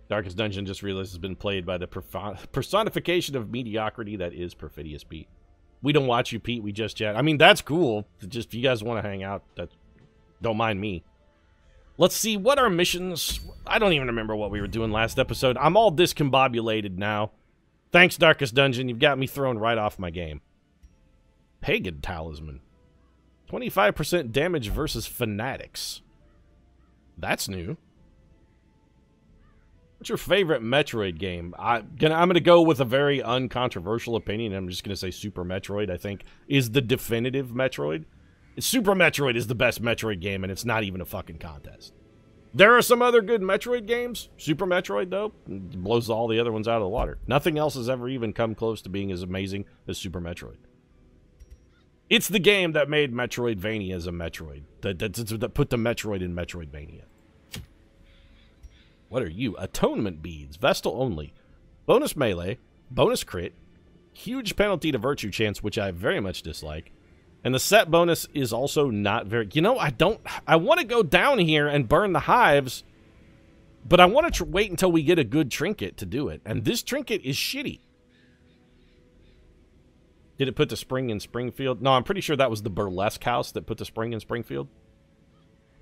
Darkest Dungeon, just realized, has been played by the personification of mediocrity that is Perfidious, Pete. We don't watch you, Pete. We just chat. I mean, that's cool. Just if you guys want to hang out, don't mind me. Let's see, what are missions? I don't even remember what we were doing last episode. I'm all discombobulated now. Thanks, Darkest Dungeon. You've got me thrown right off my game. Pagan Talisman. 25% damage versus Fanatics. That's new. What's your favorite Metroid game? I'm gonna go with a very uncontroversial opinion. I'm just gonna say Super Metroid, I think, is the definitive Metroid. Super Metroid is the best Metroid game, and it's not even a fucking contest. There are some other good Metroid games. Super Metroid, though, blows all the other ones out of the water. Nothing else has ever even come close to being as amazing as Super Metroid. It's the game that made Metroidvania as a Metroid. That put the Metroid in Metroidvania. What are you? Atonement Beads. Vestal only. Bonus melee. Bonus crit. Huge penalty to virtue chance, which I very much dislike. And the set bonus is also not very... You know, I want to go down here and burn the hives, but I want to wait until we get a good trinket to do it. And this trinket is shitty. Did it put the spring in Springfield? No, I'm pretty sure that was the burlesque house that put the spring in Springfield.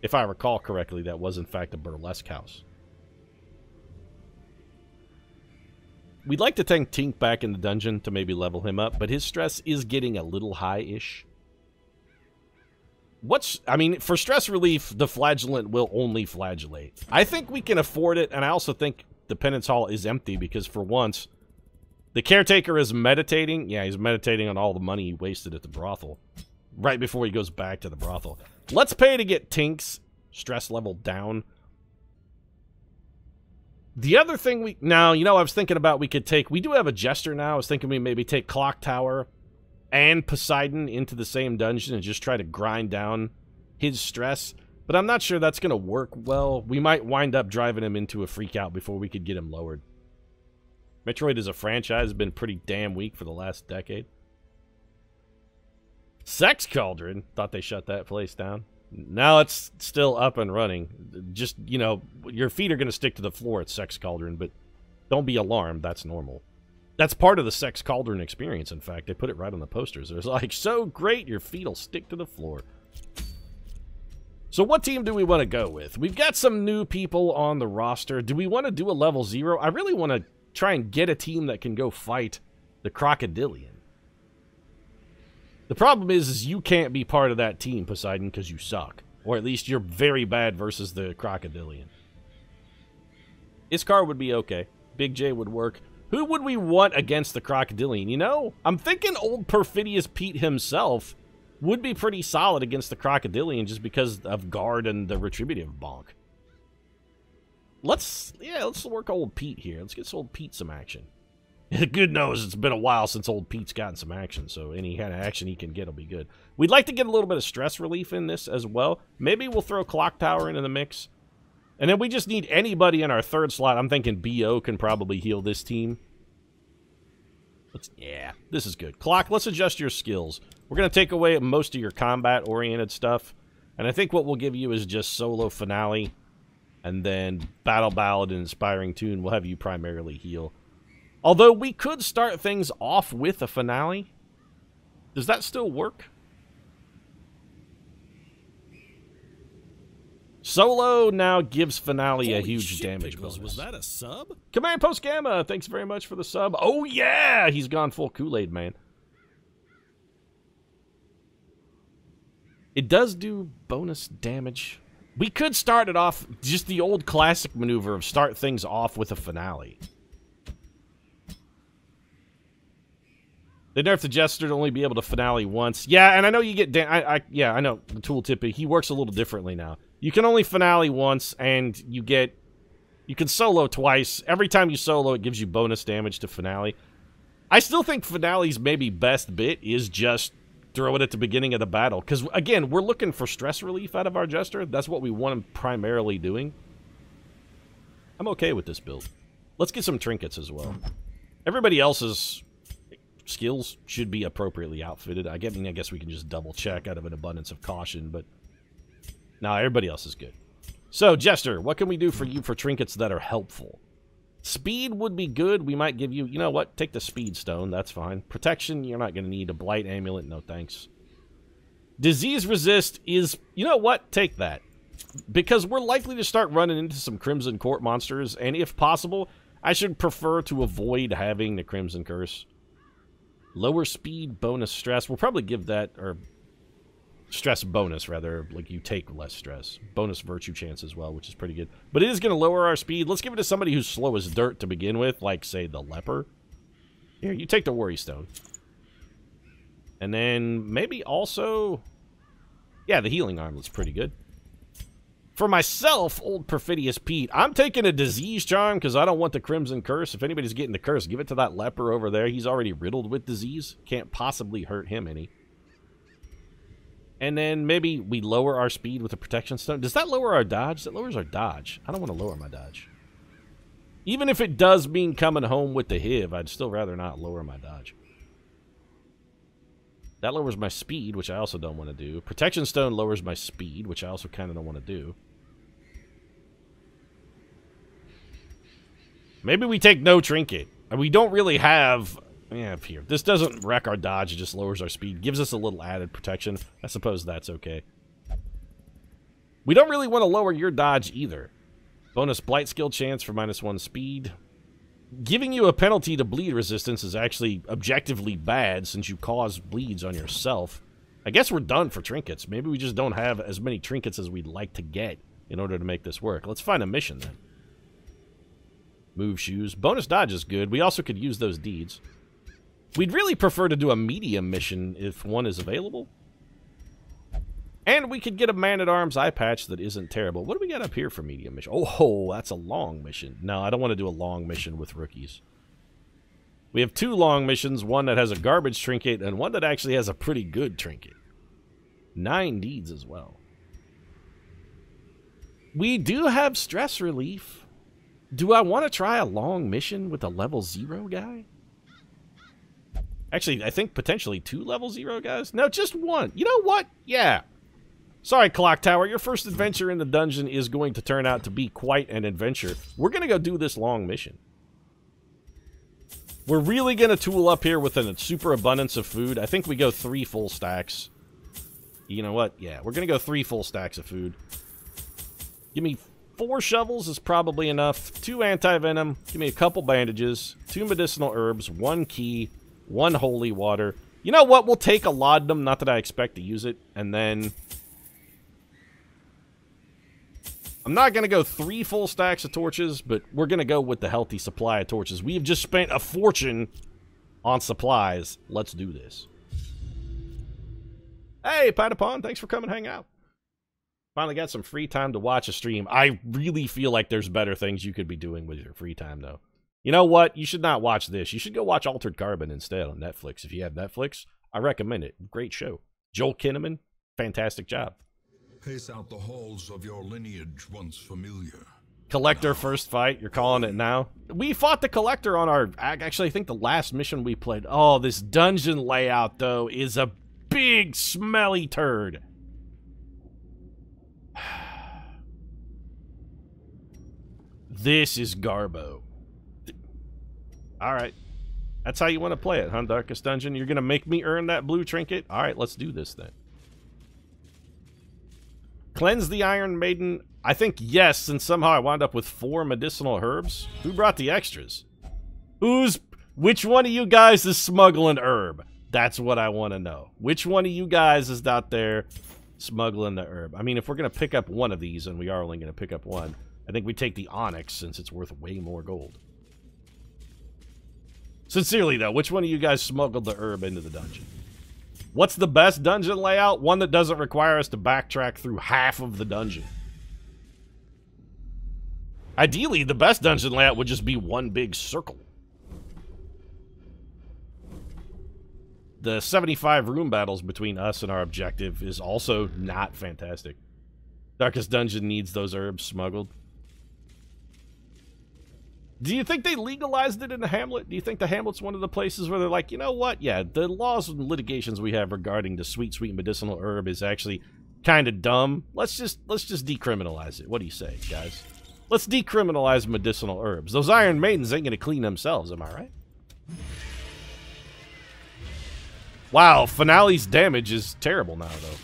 If I recall correctly, that was in fact a burlesque house. We'd like to take Tink back in the dungeon to maybe level him up, but his stress is getting a little high-ish. I mean, for stress relief, the flagellant will only flagellate. I think we can afford it, and I also think the penance hall is empty because for once, the caretaker is meditating. Yeah, he's meditating on all the money he wasted at the brothel right before he goes back to the brothel. Let's pay to get Tink's stress level down. The other thing now, you know, I was thinking about we do have a Jester now. I was thinking we maybe take Clock Tower and Poseidon into the same dungeon and just try to grind down his stress. But I'm not sure that's going to work well. We might wind up driving him into a freak out before we could get him lowered. Metroid as a franchise has been pretty damn weak for the last decade. Sex Cauldron. Thought they shut that place down. Now it's still up and running. Just, you know, your feet are going to stick to the floor at Sex Cauldron, but don't be alarmed. That's normal. That's part of the Sex Cauldron experience, in fact. They put it right on the posters. It was like, so great, your feet will stick to the floor. So what team do we want to go with? We've got some new people on the roster. Do we want to do a level 0? I really want to try and get a team that can go fight the Crocodilian. The problem is you can't be part of that team, Poseidon, because you suck. Or at least you're very bad versus the Crocodilian. Iskar would be okay. Big J would work. Who would we want against the Crocodilian? You know, I'm thinking old Perfidious Pete himself would be pretty solid against the Crocodilian just because of guard and the retributive bonk. Let's work old Pete here. Let's get old Pete some action. Good knows it's been a while since old Pete's gotten some action, so any kind of action he can get will be good. We'd like to get a little bit of stress relief in this as well. Maybe we'll throw Clock Tower into the mix. And then we just need anybody in our third slot. I'm thinking B.O. can probably heal this team. Yeah, this is good. Clock, let's adjust your skills. We're going to take away most of your combat-oriented stuff. And I think what we'll give you is just solo finale. And then Battle Ballad and Inspiring Tune will have you primarily heal. Although we could start things off with a finale. Does that still work? Solo now gives finale a huge damage bonus. Was that a sub? Command Post Gamma, thanks very much for the sub. Oh yeah, he's gone full Kool-Aid, man. It does do bonus damage. We could start it off just the old classic maneuver of start things off with a finale. They nerfed the Jester to only be able to finale once. Yeah, and I know you get... yeah, I know. The tooltip, he works a little differently now. You can only finale once, and you get... You can solo twice. Every time you solo, it gives you bonus damage to finale. I still think finale's maybe best bit is just throw it at the beginning of the battle. Because, again, we're looking for stress relief out of our Jester. That's what we want him primarily doing. I'm okay with this build. Let's get some trinkets as well. Everybody else's skills should be appropriately outfitted. I guess we can just double check out of an abundance of caution, but no, everybody else is good. So, Jester, what can we do for you for trinkets that are helpful? Speed would be good. We might give you... You know what? Take the speed stone. That's fine. Protection, you're not going to need a blight amulet. No thanks. Disease resist is... You know what? Take that. Because we're likely to start running into some Crimson Court monsters, and if possible, I should prefer to avoid having the Crimson Curse. Lower speed, bonus stress. We'll probably give that... Or stress bonus, rather. Like, you take less stress. Bonus virtue chance as well, which is pretty good. But it is going to lower our speed. Let's give it to somebody who's slow as dirt to begin with, like, say, the leper. Here, you take the worry stone. And then maybe also... Yeah, the healing armlet's pretty good. For myself, old Perfidious Pete, I'm taking a disease charm because I don't want the Crimson Curse. If anybody's getting the curse, give it to that leper over there. He's already riddled with disease. Can't possibly hurt him any. And then maybe we lower our speed with a protection stone. Does that lower our dodge? That lowers our dodge. I don't want to lower my dodge. Even if it does mean coming home with the HIV, I'd still rather not lower my dodge. That lowers my speed, which I also don't want to do. Protection stone lowers my speed, which I also kind of don't want to do. Maybe we take no trinket. We don't really have... Yeah, up here. This doesn't wreck our dodge, it just lowers our speed. Gives us a little added protection. I suppose that's okay. We don't really want to lower your dodge either. Bonus blight skill chance for -1 speed. Giving you a penalty to bleed resistance is actually objectively bad since you cause bleeds on yourself. I guess we're done for trinkets. Maybe we just don't have as many trinkets as we'd like to get in order to make this work. Let's find a mission then. Move shoes. Bonus dodge is good. We also could use those deeds. We'd really prefer to do a medium mission if one is available. And we could get a man-at-arms eye patch that isn't terrible. What do we got up here for medium mission? Oh, that's a long mission. No, I don't want to do a long mission with rookies. We have 2 long missions, one that has a garbage trinket and one that actually has a pretty good trinket. 9 deeds as well. We do have stress relief. Do I want to try a long mission with a level 0 guy? Actually, I think potentially 2 level 0 guys. No, just 1. You know what? Yeah. Sorry, Clock Tower. Your first adventure in the dungeon is going to turn out to be quite an adventure. We're going to go do this long mission. We're really going to tool up here with a super abundance of food. I think we go 3 full stacks. You know what? Yeah, we're going to go 3 full stacks of food. Give me 4 shovels is probably enough. 2 anti-venom. Give me a couple bandages. 2 medicinal herbs. 1 key. 1 holy water. You know what? We'll take a laudanum. Not that I expect to use it. And then... I'm not going to go 3 full stacks of torches, but we're going to go with the healthy supply of torches. We have just spent a fortune on supplies. Let's do this. Hey, Patapon. Thanks for coming hang out. Finally got some free time to watch a stream. I really feel like there's better things you could be doing with your free time, though. You know what? You should not watch this. You should go watch Altered Carbon instead on Netflix. If you have Netflix, I recommend it. Great show. Joel Kinnaman, fantastic job. Pace out the halls of your lineage once familiar. Collector first fight. You're calling it now? We fought the Collector on our... Actually, I think the last mission we played. Oh, this dungeon layout, though, is a big, smelly turd. This is Garbo. Alright. That's how you want to play it, huh, Darkest Dungeon? You're going to make me earn that blue trinket? Alright, let's do this then. Cleanse the Iron Maiden. I think yes, and somehow I wound up with 4 medicinal herbs. Who brought the extras? Which one of you guys is smuggling herb? That's what I want to know. Which one of you guys is out there smuggling the herb? I mean, if we're going to pick up one of these, and we are only going to pick up one, I think we take the onyx since it's worth way more gold. Sincerely, though, which one of you guys smuggled the herb into the dungeon? What's the best dungeon layout? One that doesn't require us to backtrack through half of the dungeon. Ideally, the best dungeon layout would just be one big circle. The 75 room battles between us and our objective is also not fantastic. Darkest Dungeon needs those herbs smuggled. Do you think they legalized it in the Hamlet? Do you think the Hamlet's one of the places where they're like, you know what? Yeah, the laws and litigations we have regarding the sweet, sweet medicinal herb is actually kind of dumb. Let's just decriminalize it. What do you say, guys? Let's decriminalize medicinal herbs. Those Iron Maidens ain't gonna clean themselves, am I right? Wow, Finale's damage is terrible now, though.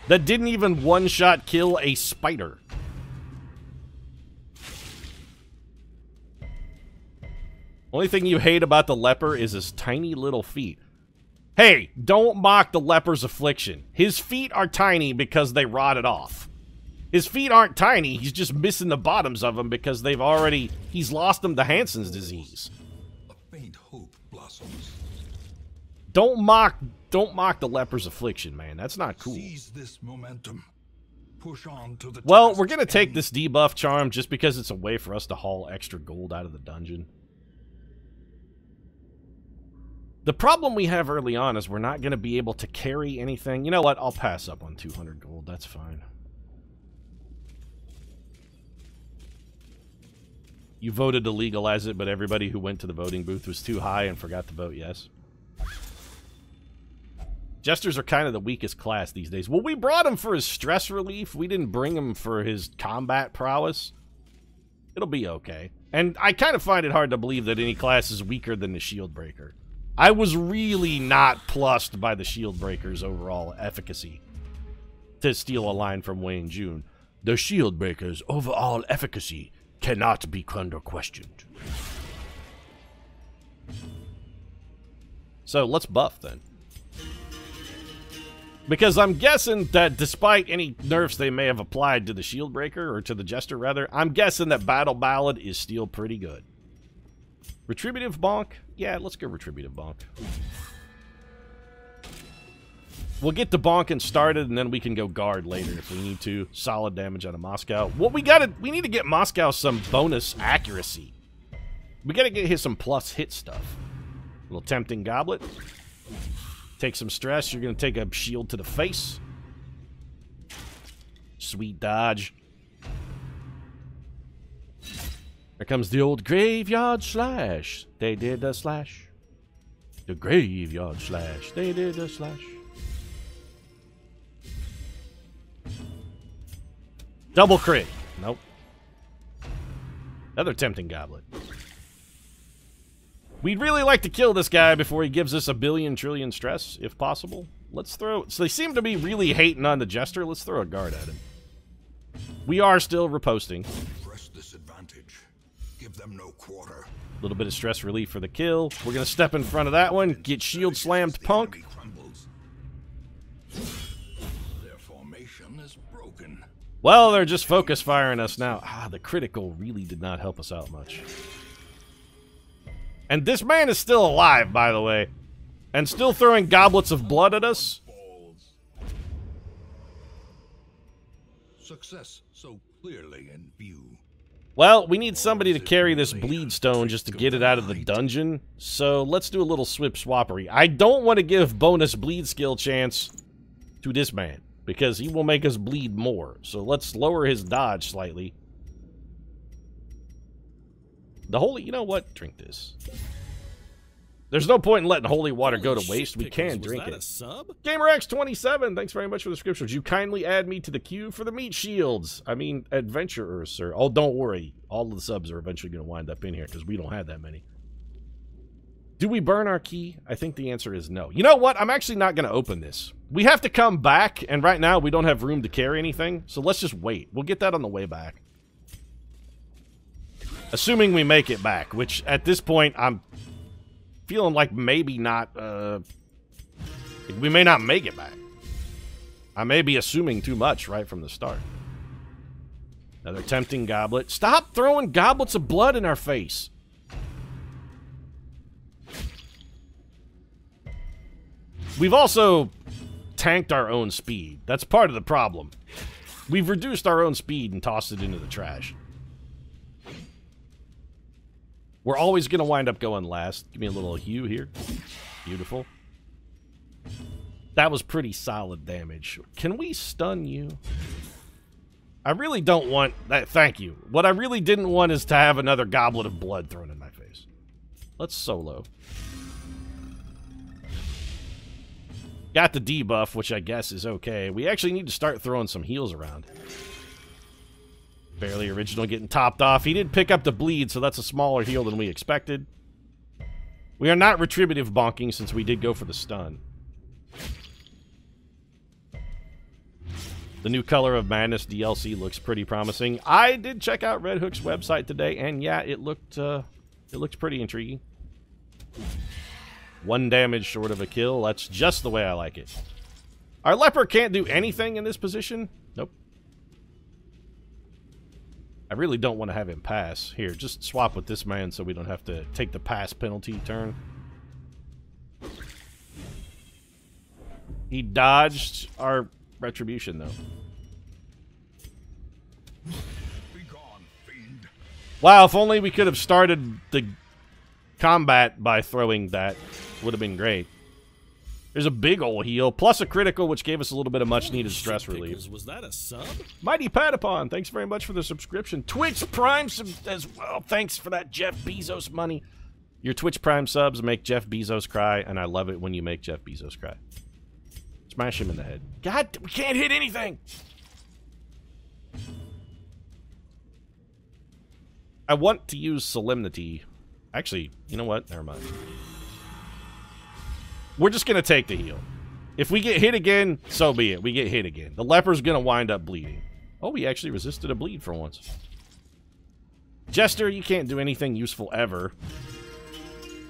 That didn't even one-shot kill a spider. Only thing you hate about the leper is his tiny little feet. Hey, don't mock the leper's affliction. His feet are tiny because they rotted off. His feet aren't tiny, he's just missing the bottoms of them because he's lost them to Hansen's disease. A faint hope blossoms. Don't mock the leper's affliction, man. That's not cool. Seize this momentum. Push on to the Well, task's we're gonna take end. this debuff charm just because it's a way for us to haul extra gold out of the dungeon. The problem we have early on is we're not going to be able to carry anything. You know what? I'll pass up on 200 gold. That's fine. You voted to legalize it, but everybody who went to the voting booth was too high and forgot to vote yes. Jesters are kind of the weakest class these days. Well, we brought him for his stress relief. We didn't bring him for his combat prowess. It'll be okay. And I kind of find it hard to believe that any class is weaker than the Shieldbreaker. I was really not plussed by the Shieldbreaker's overall efficacy. To steal a line from Wayne June, the Shieldbreaker's overall efficacy cannot be under questioned. So let's buff then. Because I'm guessing that despite any nerfs they may have applied to the Shieldbreaker, or to the Jester rather, I'm guessing that Battle Ballad is still pretty good. Retributive Bonk? Yeah, let's go Retributive Bonk. We'll get the bonking started, and then we can go guard later if we need to. Solid damage out of Moscow. What we need to get Moscow some bonus accuracy. We gotta get him some plus hit stuff. Little Tempting Goblet. Take some stress. You're gonna take a shield to the face. Sweet dodge. Here comes the old graveyard slash. They did the slash. The graveyard slash. They did the slash. Double crit. Nope. Another Tempting Goblet. We'd really like to kill this guy before he gives us a billion trillion stress, if possible. Let's throw... So they seem to be really hating on the Jester. Let's throw a guard at him. We are still riposting. Press this advantage. Give them no quarter. A little bit of stress relief for the kill. We're going to step in front of that one. Get shield slammed, punk. Their formation is broken. Well, they're just focus firing us now. Ah, the critical really did not help us out much. And this man is still alive, by the way. And still throwing goblets of blood at us. Success so clearly in view. Well, we need somebody to carry this bleed stone just to get it out of the dungeon. So let's do a little swip swappery. I don't want to give bonus bleed skill chance to this man, because he will make us bleed more. So let's lower his dodge slightly. The holy... You know what? Drink this. There's no point in letting holy water go to waste. We can drink it. GamerX27, thanks very much for the scriptures. You kindly add me to the queue for the meat shields. I mean, adventurers, sir. Oh, don't worry. All of the subs are eventually going to wind up in here because we don't have that many. Do we burn our key? I think the answer is no. You know what? I'm actually not going to open this. We have to come back, and right now we don't have room to carry anything, so let's just wait. We'll get that on the way back. Assuming we make it back, which at this point I'm feeling like maybe not, we may not make it back. I may be assuming too much right from the start. Another tempting goblet. Stop throwing goblets of blood in our face. We've also tanked our own speed. That's part of the problem. We've reduced our own speed and tossed it into the trash. We're always going to wind up going last. Give me a little hue here. Beautiful. That was pretty solid damage. Can we stun you? I really don't want that. Thank you. What I really didn't want is to have another goblet of blood thrown in my face. Let's solo. Got the debuff, which I guess is okay. We actually need to start throwing some heals around. Barely original getting topped off. He did pick up the bleed, so that's a smaller heal than we expected. We are not retributive bonking since we did go for the stun. The new Color of Madness DLC looks pretty promising. I did check out Red Hook's website today, and yeah, it looked pretty intriguing. 1 damage short of a kill. That's just the way I like it. Our leper can't do anything in this position. Nope. I really don't want to have him pass. Here, just swap with this man so we don't have to take the pass penalty turn. He dodged our retribution, though. Be gone, fiend. Wow, if only we could have started the combat by throwing that. Would have been great. There's a big ol' heal, plus a critical, which gave us a little bit of much-needed stress relief. Was that a sub? Mighty Patapon, thanks very much for the subscription. Twitch Prime as well. Thanks for that Jeff Bezos money. Your Twitch Prime subs make Jeff Bezos cry, and I love it when you make Jeff Bezos cry. Smash him in the head. God, we can't hit anything! I want to use Solemnity. Actually, you know what? Never mind. We're just going to take the heal. If we get hit again, so be it. We get hit again. The leper's going to wind up bleeding. Oh, he actually resisted a bleed for once. Jester, you can't do anything useful ever.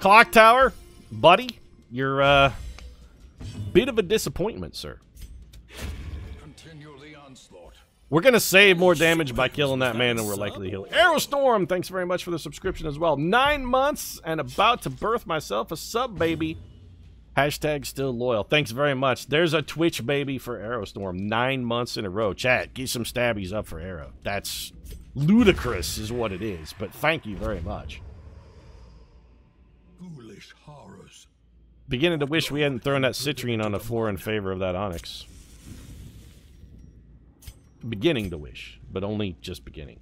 Clock Tower, buddy, you're a bit of a disappointment, sir. Continue the onslaught. We're going to save more damage by killing that man than we're likely to heal. Aerostorm, thanks very much for the subscription as well. 9 months and about to birth myself a sub baby. Hashtag still loyal. Thanks very much. There's a Twitch baby for Aerostorm. 9 months in a row. Chat, get some stabbies up for Arrow. That's ludicrous is what it is, but thank you very much. Ghoulish horrors. Beginning to wish we hadn't thrown that citrine on the floor in favor of that onyx. Beginning to wish, but only just beginning.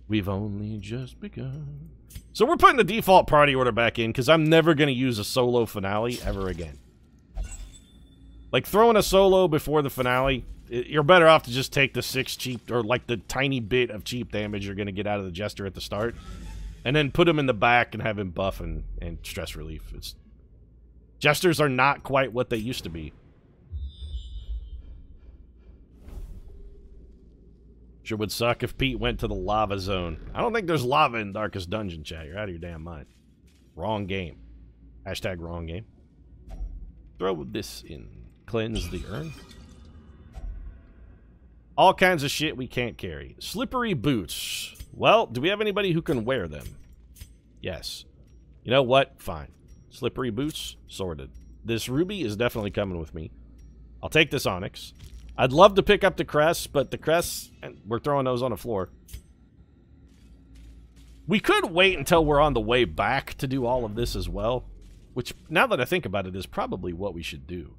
We've only just begun. So we're putting the default party order back in because I'm never going to use a solo finale ever again. Like throwing a solo before the finale, you're better off to just take the 6 cheap, or like the tiny bit of cheap damage you're going to get out of the Jester at the start, and then put him in the back and have him buff and stress relief. Jesters are not quite what they used to be. Sure would suck if Pete went to the lava zone. I don't think there's lava in Darkest Dungeon, chat. You're out of your damn mind. Wrong game. Hashtag wrong game. Throw this in. Cleanse the urn. All kinds of shit we can't carry. Slippery boots. Well, do we have anybody who can wear them? Yes. You know what? Fine. Slippery boots, sorted. This ruby is definitely coming with me. I'll take this onyx. I'd love to pick up the crests, but the crests, we're throwing those on the floor. We could wait until we're on the way back to do all of this as well, which, now that I think about it, is probably what we should do.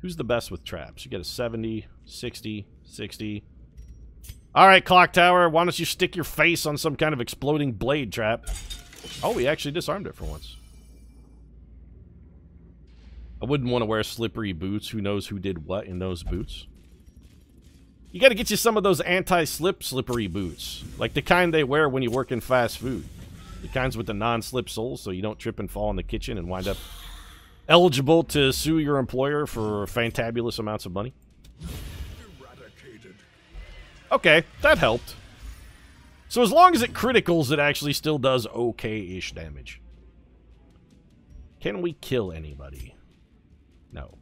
Who's the best with traps? You get a 70, 60, 60. All right, Clock Tower, why don't you stick your face on some kind of exploding blade trap? Oh, we actually disarmed it for once. I wouldn't want to wear slippery boots. Who knows who did what in those boots? You got to get you some of those anti-slip slippery boots. Like the kind they wear when you work in fast food. The kinds with the non-slip soles so you don't trip and fall in the kitchen and wind up eligible to sue your employer for fantabulous amounts of money. Eradicated. Okay, that helped. So as long as it criticals, it actually still does okay-ish damage. Can we kill anybody? No.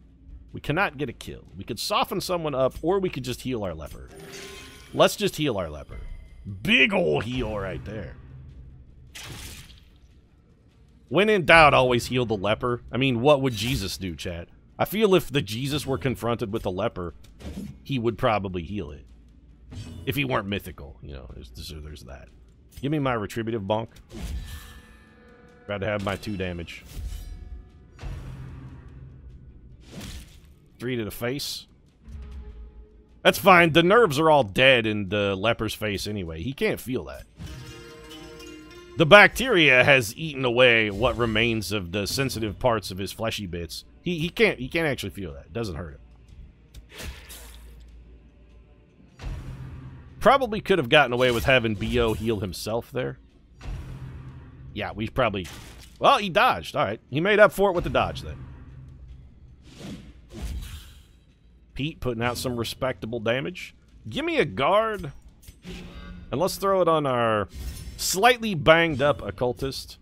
We cannot get a kill. We could soften someone up, or we could just heal our leper. Let's just heal our leper. Big ol' heal right there. When in doubt, always heal the leper. I mean, what would Jesus do, chat? I feel if the Jesus were confronted with a leper, he would probably heal it. If he weren't mythical, you know, there's that. Give me my retributive bonk. About to have my 2 damage. 3 to the face. That's fine. The nerves are all dead in the leper's face anyway. He can't feel that. The bacteria has eaten away what remains of the sensitive parts of his fleshy bits. He can't actually feel that. It doesn't hurt him. probably could have gotten away with having BO heal himself there. Yeah, we probably... Well, he dodged. All right. He made up for it with the dodge then. Pete putting out some respectable damage. Give me a guard. And let's throw it on our slightly banged up occultist.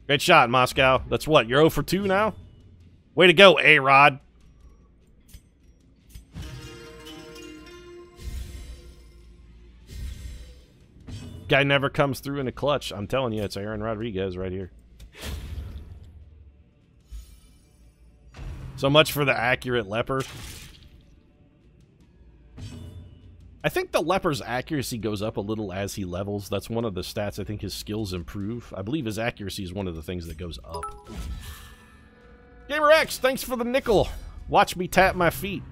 Great shot, Moscow. That's what? You're 0 for 2 now? Way to go, A-Rod. Guy never comes through in a clutch. I'm telling you, it's Aaron Rodriguez right here. So much for the accurate leper. I think the leper's accuracy goes up a little as he levels. That's one of the stats I think his skills improve. I believe his accuracy is one of the things that goes up. Gamer X, thanks for the nickel. Watch me tap my feet.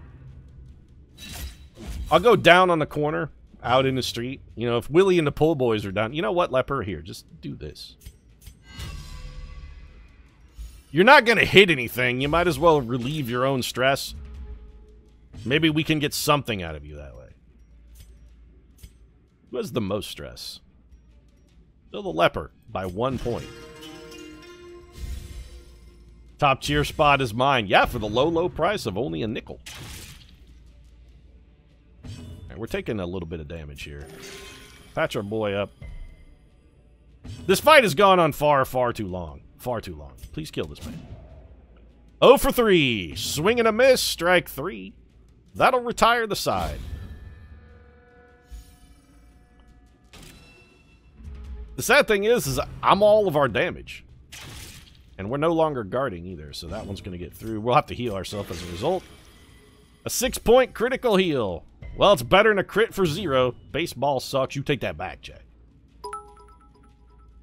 I'll go down on the corner, out in the street. You know, if Willie and the Pull Boys are down, you know what, leper? Here, just do this. You're not going to hit anything. You might as well relieve your own stress. Maybe we can get something out of you that way. Who has the most stress? Still the leper, by 1 point. Top cheer spot is mine. Yeah, for the low, low price of only a nickel. Alright, we're taking a little bit of damage here. Patch our boy up. This fight has gone on far, far too long. Far too long. Please kill this man. 0 for 3. Swing and a miss. Strike 3. That'll retire the side. The sad thing is I'm all of our damage. And we're no longer guarding either, so that one's going to get through. We'll have to heal ourselves as a result. A 6-point critical heal. Well, it's better than a crit for 0. Baseball sucks. You take that back, Jay.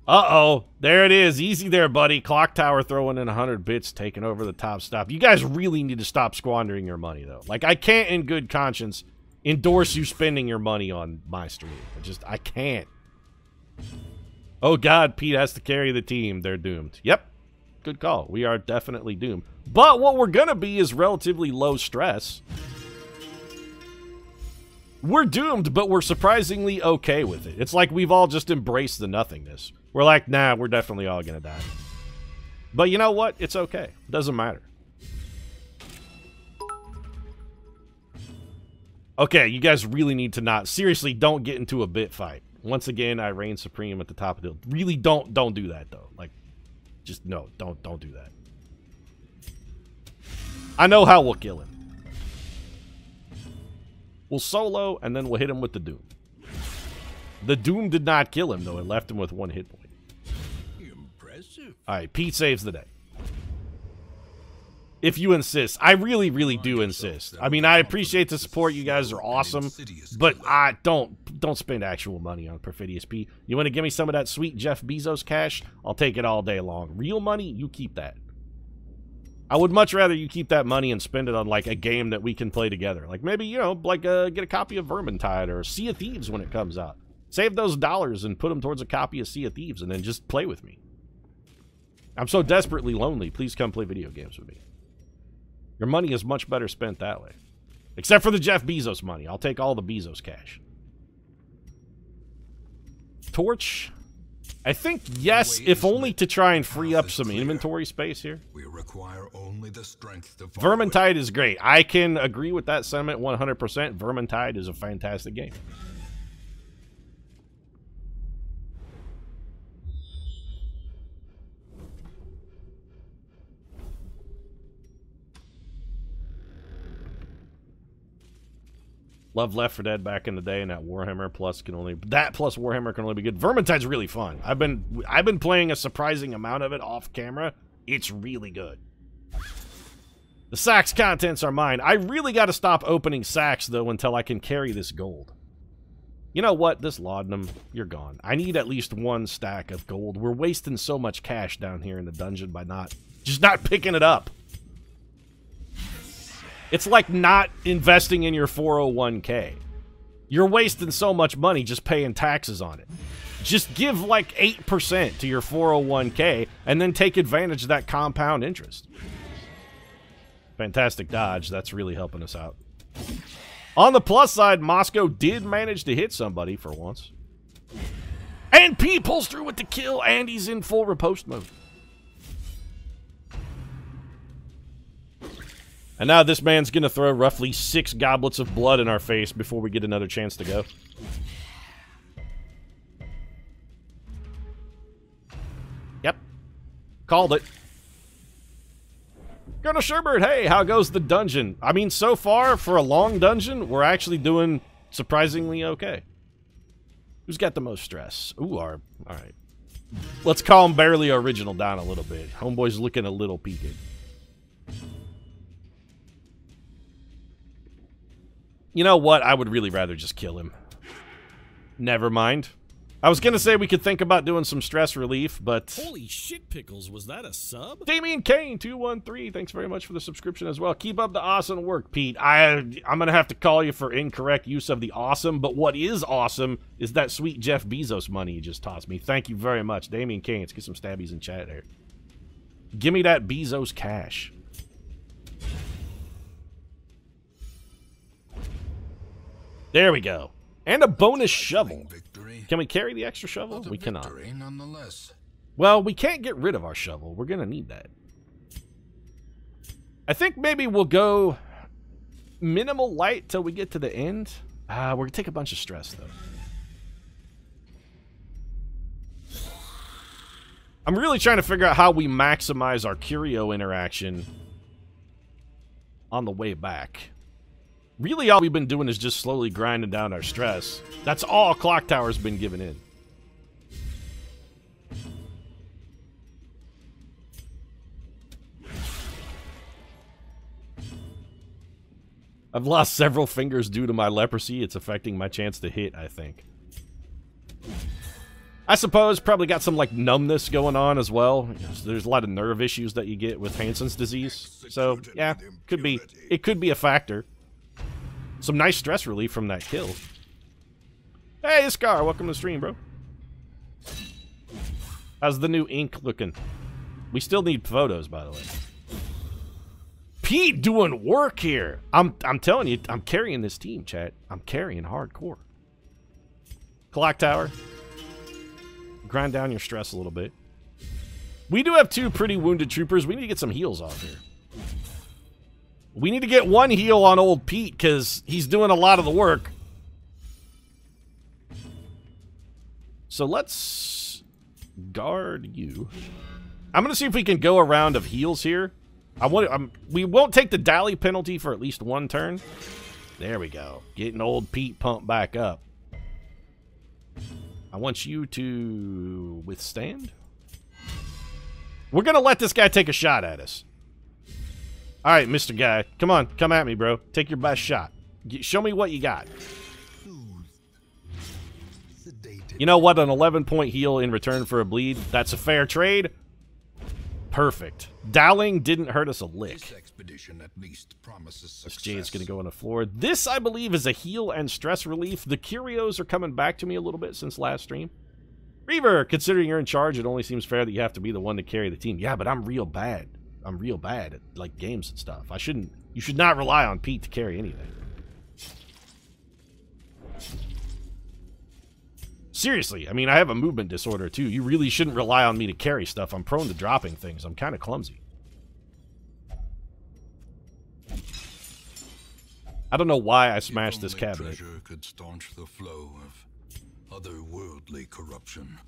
Uh-oh. There it is. Easy there, buddy. Clock Tower throwing in 100 bits, taking over the top stop. You guys really need to stop squandering your money, though. Like, I can't in good conscience endorse you spending your money on my stream. I can't. Oh, God, Pete has to carry the team. They're doomed. Yep. Good call. We are definitely doomed. But what we're going to be is relatively low stress. We're doomed, but we're surprisingly okay with it. It's like we've all just embraced the nothingness. We're like, nah, we're definitely all going to die. But you know what? It's okay. It doesn't matter. Okay, you guys really need to not... Seriously, don't get into a bit fight. Once again, I reign supreme at the top of the hill. Really don't do that, though. Like, just no, don't do that. I know how we'll kill him. We'll solo, and then we'll hit him with the Doom. The Doom did not kill him, though. It left him with 1 hit point. Impressive. Alright, Pete saves the day. If you insist. I really, really do insist. I mean, I appreciate the support. You guys are awesome. But I don't spend actual money on Perfidious P. You want to give me some of that sweet Jeff Bezos cash? I'll take it all day long. Real money? You keep that. I would much rather you keep that money and spend it on, like, a game that we can play together. Like, maybe, you know, like, get a copy of Vermintide or Sea of Thieves when it comes out. Save those dollars and put them towards a copy of Sea of Thieves and then just play with me. I'm so desperately lonely. Please come play video games with me. Your money is much better spent that way. Except for the Jeff Bezos money. I'll take all the Bezos cash. Torch. I think yes, if only to try and free up some inventory space here. We require only the strength to Vermintide is great. I can agree with that sentiment 100%. Vermintide is a fantastic game. Love Left 4 Dead back in the day, and that Warhammer plus Warhammer can only be good. Vermintide's really fun. I've been playing a surprising amount of it off camera. It's really good. The sacks contents are mine. I really got to stop opening sacks though until I can carry this gold. You know what? This laudanum, you're gone. I need at least 1 stack of gold. We're wasting so much cash down here in the dungeon by just not picking it up. It's like not investing in your 401k. You're wasting so much money just paying taxes on it. Just give like 8% to your 401k and then take advantage of that compound interest. Fantastic dodge. That's really helping us out. On the plus side, Moscow did manage to hit somebody for once. And Pete pulls through with the kill, and he's in full riposte mode. And now this man's going to throw roughly 6 goblets of blood in our face before we get another chance to go. Yep. Called it. Colonel Sherbert, hey, how goes the dungeon? I mean, so far, for a long dungeon, we're actually doing surprisingly okay. Who's got the most stress? Ooh, alright. Let's calm Barely Original down a little bit. Homeboy's looking a little peaked. You know what? I would really rather just kill him. Never mind. I was gonna say we could think about doing some stress relief, but... Holy shit pickles, was that a sub? Damien Kane, 213, thanks very much for the subscription as well. Keep up the awesome work, Pete. I'm gonna have to call you for incorrect use of the awesome, but what is awesome is that sweet Jeff Bezos money you just tossed me. Thank you very much. Damien Kane, let's get some stabbies in chat there. Give me that Bezos cash. There we go. And a bonus shovel. Can we carry the extra shovel? We cannot. Well, we can't get rid of our shovel. We're going to need that. I think maybe we'll go minimal light till we get to the end. We're going to take a bunch of stress, though. I'm really trying to figure out how we maximize our curio interaction on the way back. Really, all we've been doing is just slowly grinding down our stress. That's all Clock Tower's been given in. I've lost several fingers due to my leprosy. It's affecting my chance to hit, I think. I suppose probably got some, like, numbness going on as well. There's a lot of nerve issues that you get with Hansen's disease. So, yeah, could be. It could be a factor. Some nice stress relief from that kill. Hey, Scar, welcome to the stream, bro. How's the new ink looking? We still need photos, by the way. Pete doing work here. I'm telling you, I'm carrying this team, chat. I'm carrying hardcore. Clock Tower. Grind down your stress a little bit. We do have 2 pretty wounded troopers. We need to get some heals off here. We need to get 1 heal on old Pete, because he's doing a lot of the work. So let's guard you. I'm going to see if we can go a round of heals here. We won't take the dally penalty for at least 1 turn. There we go. Getting old Pete pumped back up. I want you to withstand. We're going to let this guy take a shot at us. All right, Mr. Guy. Come on. Come at me, bro. Take your best shot. Show me what you got. You know what? An 11-point heal in return for a bleed. That's a fair trade. Perfect. Dowling didn't hurt us a lick. This expedition at least promises success. This Jade's going to go on the floor. This, I believe, is a heal and stress relief. The curios are coming back to me a little bit since last stream. Reaver, considering you're in charge, it only seems fair that you have to be the one to carry the team. Yeah, but I'm real bad. I'm real bad at, like, games and stuff. You should not rely on Pete to carry anything. Seriously, I mean, I have a movement disorder, too. You really shouldn't rely on me to carry stuff. I'm prone to dropping things. I'm kind of clumsy. I don't know why I smashed this cabinet. Treasure could staunch the flow of otherworldly corruption.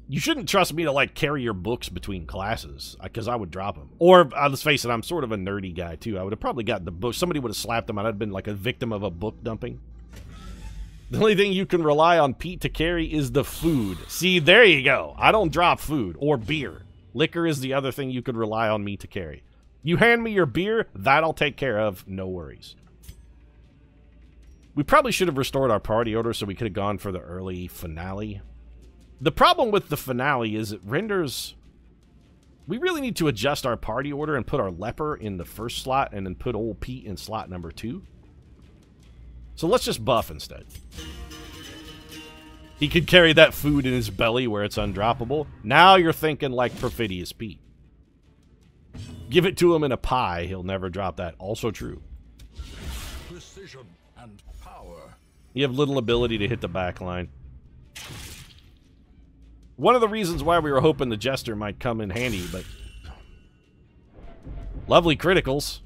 You shouldn't trust me to, like, carry your books between classes, because I would drop them. Or, let's face it, I'm sort of a nerdy guy, too. I would have probably got the book. Somebody would have slapped them, and I'd have been, like, a victim of a book dumping. The only thing you can rely on Pete to carry is the food. See, there you go. I don't drop food or beer. Liquor is the other thing you could rely on me to carry. You hand me your beer, that I'll take care of. No worries. We probably should have restored our party order so we could have gone for the early finale. The problem with the finale is it renders... We really need to adjust our party order and put our leper in the first slot and then put old Pete in slot number 2. So let's just buff instead. He could carry that food in his belly where it's undroppable. Now you're thinking like Perfidious Pete. Give it to him in a pie, he'll never drop that. Also true. Precision and power. You have little ability to hit the back line. One of the reasons why we were hoping the Jester might come in handy, but... Lovely criticals.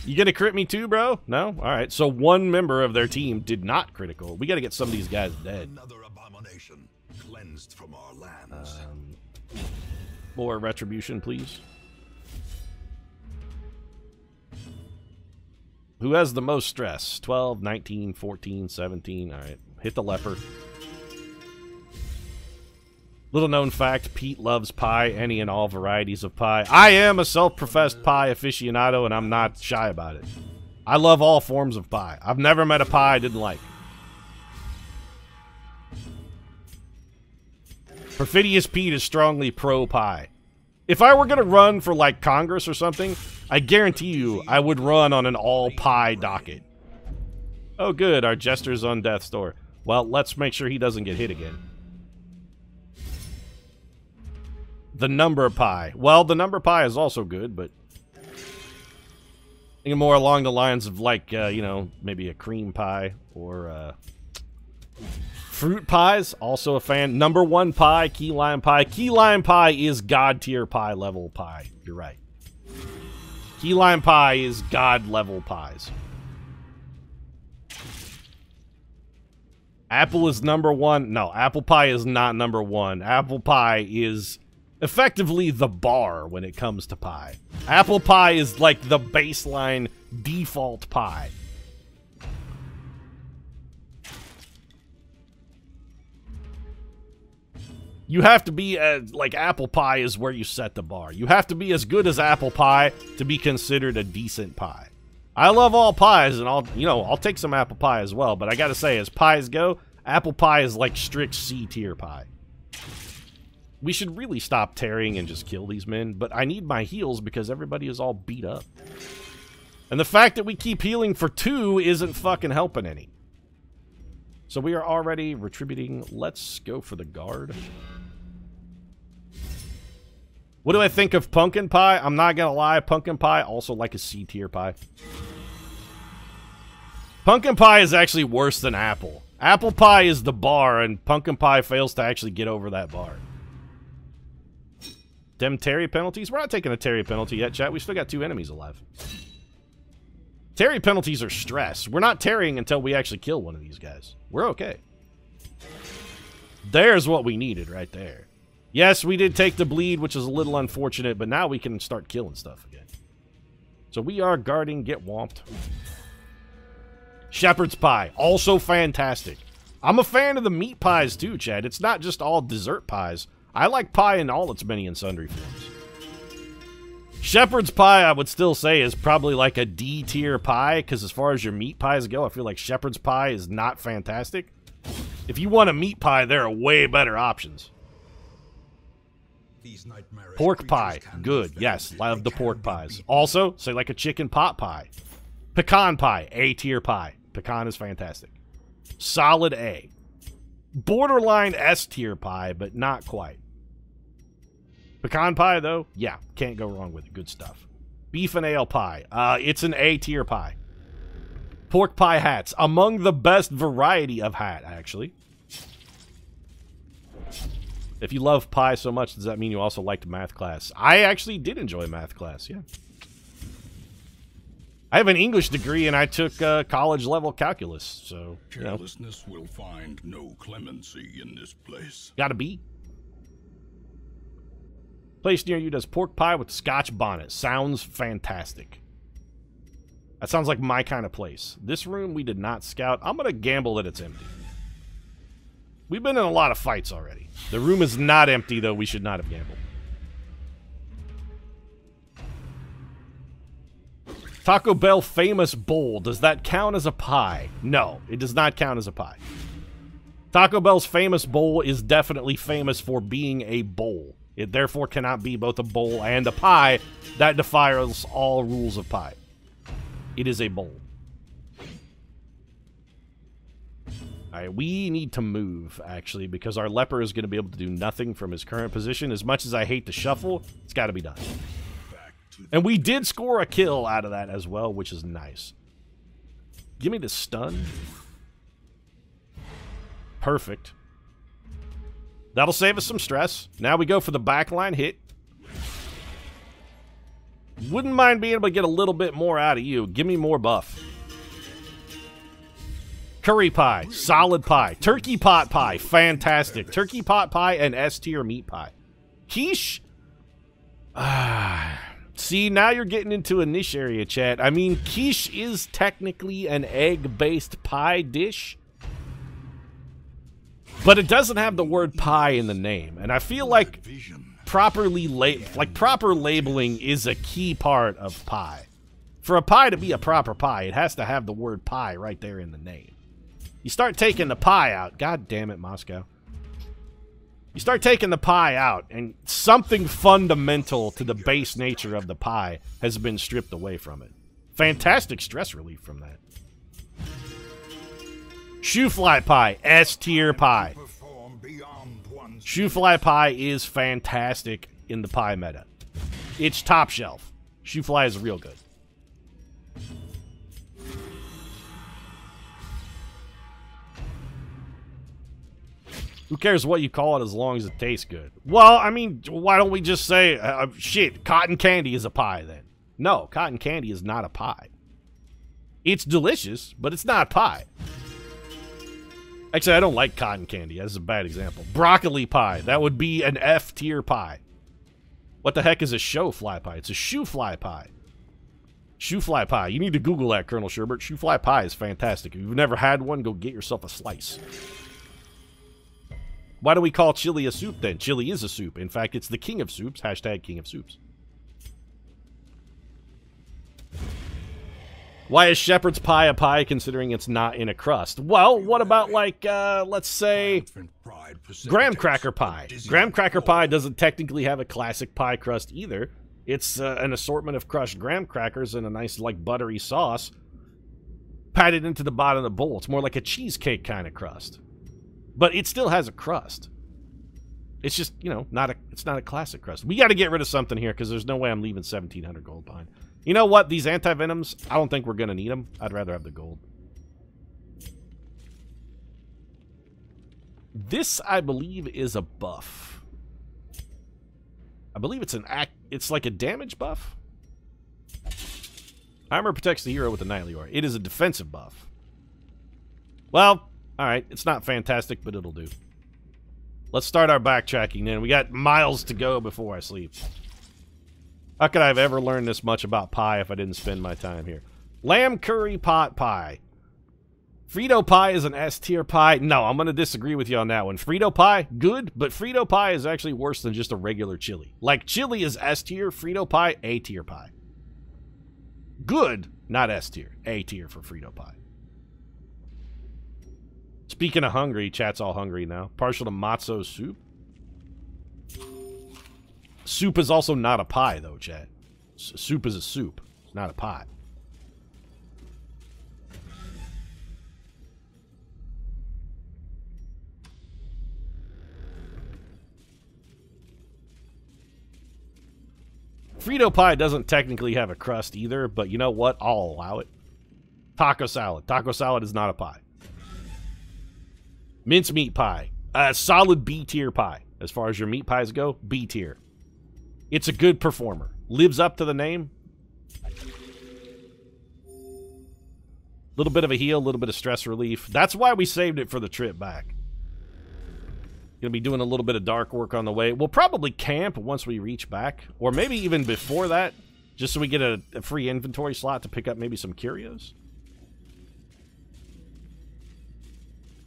You gonna crit me too, bro? No? Alright, so one member of their team did not critical. We gotta get some of these guys dead. Another abomination cleansed from our lands. More retribution, please. Who has the most stress? 12, 19, 14, 17. Alright, hit the leper. Little known fact, Pete loves pie, any and all varieties of pie. I am a self-professed pie aficionado, and I'm not shy about it. I love all forms of pie. I've never met a pie I didn't like. Perfidious Pete is strongly pro-pie. If I were going to run for, like, Congress or something, I guarantee you I would run on an all-pie docket. Oh, good, our Jester's on death's door. Well, let's make sure he doesn't get hit again. The number pie. Well, the number pie is also good, but... thinking more along the lines of, like, you know, maybe a cream pie or, fruit pies, also a fan. Number 1 pie, key lime pie. Key lime pie is god tier pie level pie. You're right. Key lime pie is god level pies. Apple is number 1. No, apple pie is not number 1. Apple pie is effectively the bar when it comes to pie. Apple pie is like the baseline default pie. You have to be like apple pie is where you set the bar. You have to be as good as apple pie to be considered a decent pie. I love all pies, and I'll take some apple pie as well, but I gotta say, as pies go, apple pie is like strict C tier pie. We should really stop tarrying and just kill these men, but I need my heals because everybody is all beat up. And the fact that we keep healing for 2 isn't fucking helping any. So we are already retributing. Let's go for the guard. What do I think of pumpkin pie? I'm not gonna lie, pumpkin pie also like a C tier pie. Pumpkin pie is actually worse than apple. Apple pie is the bar, and pumpkin pie fails to actually get over that bar. Dem Terry penalties? We're not taking a Terry penalty yet, chat. We still got 2 enemies alive. Terry penalties are stress. We're not tarrying until we actually kill one of these guys. We're okay. There's what we needed right there. Yes, we did take the bleed, which is a little unfortunate, but now we can start killing stuff again. So we are guarding, get whomped. Shepherd's pie, also fantastic. I'm a fan of the meat pies too, Chad. It's not just all dessert pies. I like pie in all its many and sundry forms. Shepherd's pie, I would still say, is probably like a D tier pie, because as far as your meat pies go, I feel like shepherd's pie is not fantastic. If you want a meat pie, there are way better options. Pork pie, good, yes, love the pork pies. Also, say like a chicken pot pie. Pecan pie, A tier pie. Pecan is fantastic. Solid A. Borderline S tier pie, but not quite. Pecan pie, though, yeah, can't go wrong with it. Good stuff. Beef and ale pie, it's an A tier pie. Pork pie hats, among the best variety of hat, actually. If you love pie so much, does that mean you also liked math class? I actually did enjoy math class, yeah. I have an English degree, and I took college-level calculus, so, you know. Carelessness will find no clemency in this place. Gotta be. Place near you does pork pie with scotch bonnet. Sounds fantastic. That sounds like my kind of place. This room we did not scout. I'm gonna gamble that it's empty. We've been in a lot of fights already. The room is not empty, though. We should not have gambled. Taco Bell famous bowl. Does that count as a pie? No, it does not count as a pie. Taco Bell's famous bowl is definitely famous for being a bowl. It therefore cannot be both a bowl and a pie. That defies all rules of pie. It is a bowl. Alright, we need to move, actually, because our leper is going to be able to do nothing from his current position. As much as I hate to shuffle, it's got to be done. And we did score a kill out of that as well, which is nice. Give me the stun. Perfect. That'll save us some stress. Now we go for the backline hit. Wouldn't mind being able to get a little bit more out of you. Give me more buff. Curry pie, solid pie. Turkey pot pie, fantastic. Turkey pot pie and S-tier meat pie. Quiche? See, now you're getting into a niche area, chat. I mean, quiche is technically an egg-based pie dish, but it doesn't have the word pie in the name. And I feel like proper labeling is a key part of pie. For a pie to be a proper pie, it has to have the word pie right there in the name. You start taking the pie out. God damn it, Moscow. You start taking the pie out, and something fundamental to the base nature of the pie has been stripped away from it. Fantastic stress relief from that. Shoe fly pie, S-tier pie. Shoe fly pie is fantastic in the pie meta. It's top shelf. Shoe fly is real good. Who cares what you call it as long as it tastes good? Well, I mean, why don't we just say, shit, cotton candy is a pie then? No, cotton candy is not a pie. It's delicious, but it's not pie. Actually, I don't like cotton candy. That's a bad example. Broccoli pie. That would be an F-tier pie. What the heck is a show fly pie? It's a shoe fly pie. Shoe fly pie. You need to Google that, Colonel Sherbert. Shoe fly pie is fantastic. If you've never had one, go get yourself a slice. Why do we call chili a soup then? Chili is a soup. In fact, it's the king of soups. Hashtag king of soups. Why is shepherd's pie a pie considering it's not in a crust? Well, what about like, let's say, graham cracker pie? Graham cracker pie doesn't technically have a classic pie crust either. It's an assortment of crushed graham crackers and a nice, like, buttery sauce patted into the bottom of the bowl. It's more like a cheesecake kind of crust. But it still has a crust. It's just, you know, it's not a classic crust. We got to get rid of something here because there's no way I'm leaving 1,700 gold behind. You know what? These anti-venoms, I don't think we're going to need them. I'd rather have the gold. This, I believe, is a buff. I believe it's like a damage buff. Armor protects the hero with the Knightly Aura. It is a defensive buff. Well, alright, it's not fantastic, but it'll do. Let's start our backtracking then. We got miles to go before I sleep. How could I have ever learned this much about pie if I didn't spend my time here? Lamb curry pot pie. Frito pie is an S-tier pie. No, I'm going to disagree with you on that one. Frito pie, good, but Frito pie is actually worse than just a regular chili. Like, chili is S-tier, Frito pie, A-tier pie. Good, not S-tier. A-tier for Frito pie. Speaking of hungry, chat's all hungry now. Partial to matzo soup. Soup is also not a pie, though, chat. Soup is a soup, not a pie. Frito pie doesn't technically have a crust either, but you know what? I'll allow it. Taco salad. Taco salad is not a pie. Mincemeat pie. Solid B-tier pie. As far as your meat pies go, B-tier. It's a good performer. Lives up to the name. Little bit of a heal, little bit of stress relief. That's why we saved it for the trip back. Gonna be doing a little bit of dark work on the way. We'll probably camp once we reach back. Or maybe even before that. Just so we get a free inventory slot to pick up maybe some curios.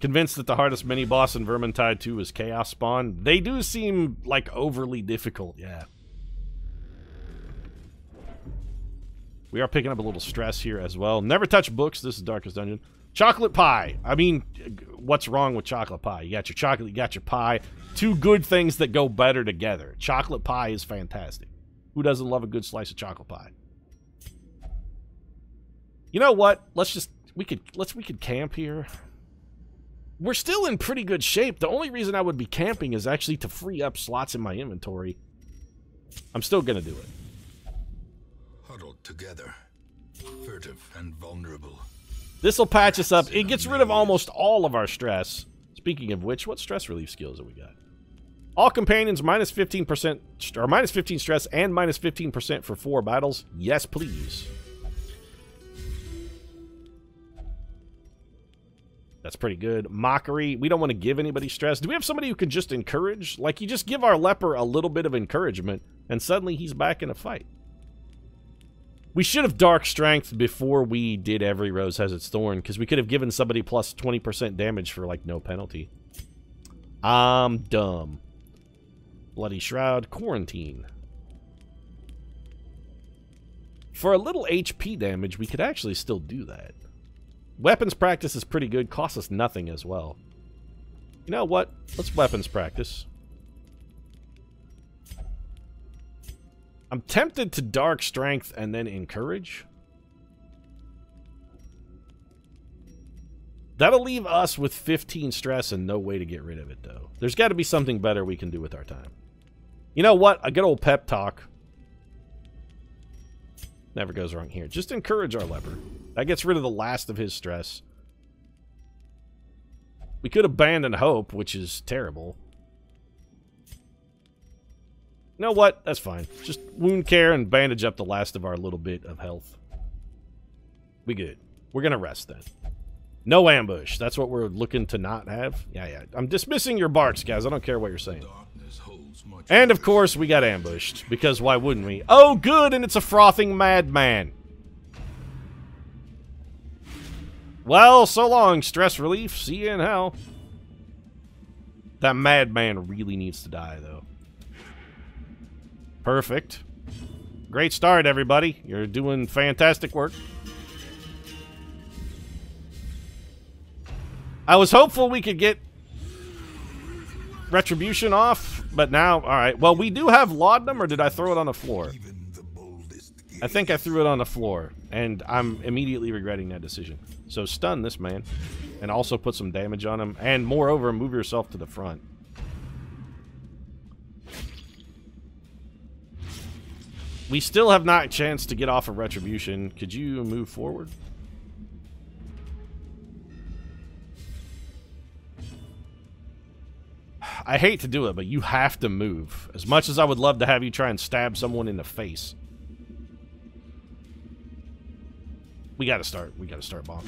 Convinced that the hardest mini-boss in Vermintide 2 is Chaos Spawn. They do seem, like, overly difficult, yeah. We are picking up a little stress here as well. Never touch books. This is Darkest Dungeon. Chocolate pie. I mean, what's wrong with chocolate pie? You got your chocolate, you got your pie. Two good things that go better together. Chocolate pie is fantastic. Who doesn't love a good slice of chocolate pie? You know what? We could camp here. We're still in pretty good shape. The only reason I would be camping is actually to free up slots in my inventory. I'm still gonna do it. Huddled together, furtive and vulnerable. This'll patch us up. It gets rid of almost all of our stress. Speaking of which, what stress relief skills have we got? All companions minus 15% or minus 15 stress and minus 15% for 4 battles. Yes, please. That's pretty good. Mockery. We don't want to give anybody stress. Do we have somebody who can just encourage? Like, you just give our leper a little bit of encouragement, and suddenly he's back in a fight. We should have Dark Strength before we did Every Rose Has Its Thorn, because we could have given somebody plus 20% damage for, like, no penalty. I'm dumb. Bloody Shroud. Quarantine. For a little HP damage, we could actually still do that. Weapons practice is pretty good. Costs us nothing as well. You know what? Let's weapons practice. I'm tempted to Dark Strength and then Encourage. That'll leave us with 15 stress and no way to get rid of it, though. There's got to be something better we can do with our time. You know what? A good old pep talk. Never goes wrong here. Just encourage our leper. That gets rid of the last of his stress. We could abandon hope, which is terrible. You know what? That's fine. Just wound care and bandage up the last of our little bit of health. We good. We're gonna rest then. No ambush. That's what we're looking to not have. Yeah. I'm dismissing your barks, guys. I don't care what you're saying. And of course, we got ambushed. Because why wouldn't we? Oh, good, and it's a frothing madman. Well, so long, stress relief. See you in hell. That madman really needs to die, though. Perfect. Great start, everybody. You're doing fantastic work. I was hopeful we could get Retribution off, but now, alright. Well, we do have Laudanum, or did I throw it on the floor? I think I threw it on the floor, and I'm immediately regretting that decision. So stun this man, and also put some damage on him, and moreover, move yourself to the front. We still have not a chance to get off of Retribution. Could you move forward? I hate to do it, but you have to move. As much as I would love to have you try and stab someone in the face. We gotta start bonking.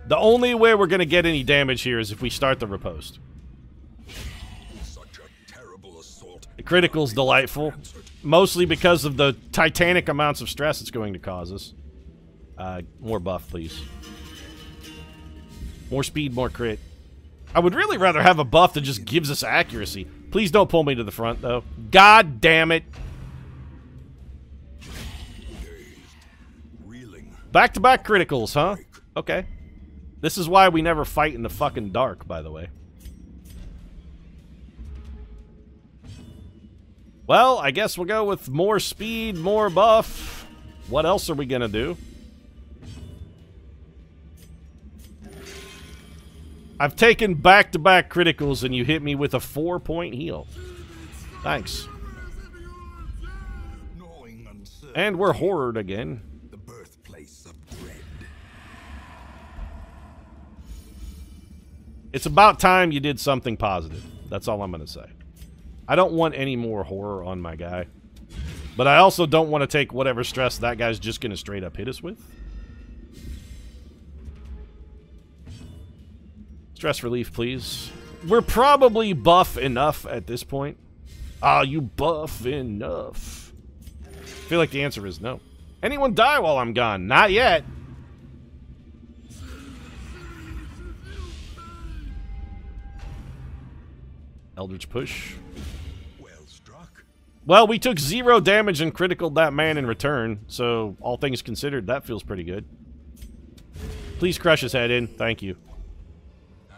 The only way we're gonna get any damage here is if we start the riposte. Such a terrible assault. The critical's delightful. Mostly because of the titanic amounts of stress it's going to cause us. More buff, please. More speed, more crit. I would really rather have a buff that just gives us accuracy. Please don't pull me to the front, though. God damn it. Back-to-back criticals, huh? Okay. This is why we never fight in the fucking dark, by the way. Well, I guess we'll go with more speed, more buff. What else are we gonna do? I've taken back-to-back criticals and you hit me with a 4-point heal. Thanks. And we're horrored again. The birthplace of dread. It's about time you did something positive. That's all I'm gonna say. I don't want any more horror on my guy. But I also don't want to take whatever stress that guy's just gonna straight up hit us with. Stress relief, please. We're probably buff enough at this point. Ah, you buff enough? I feel like the answer is no. Anyone die while I'm gone? Not yet. Eldritch push. Well struck. Well, we took 0 damage and criticaled that man in return, so all things considered, that feels pretty good. Please crush his head in. Thank you.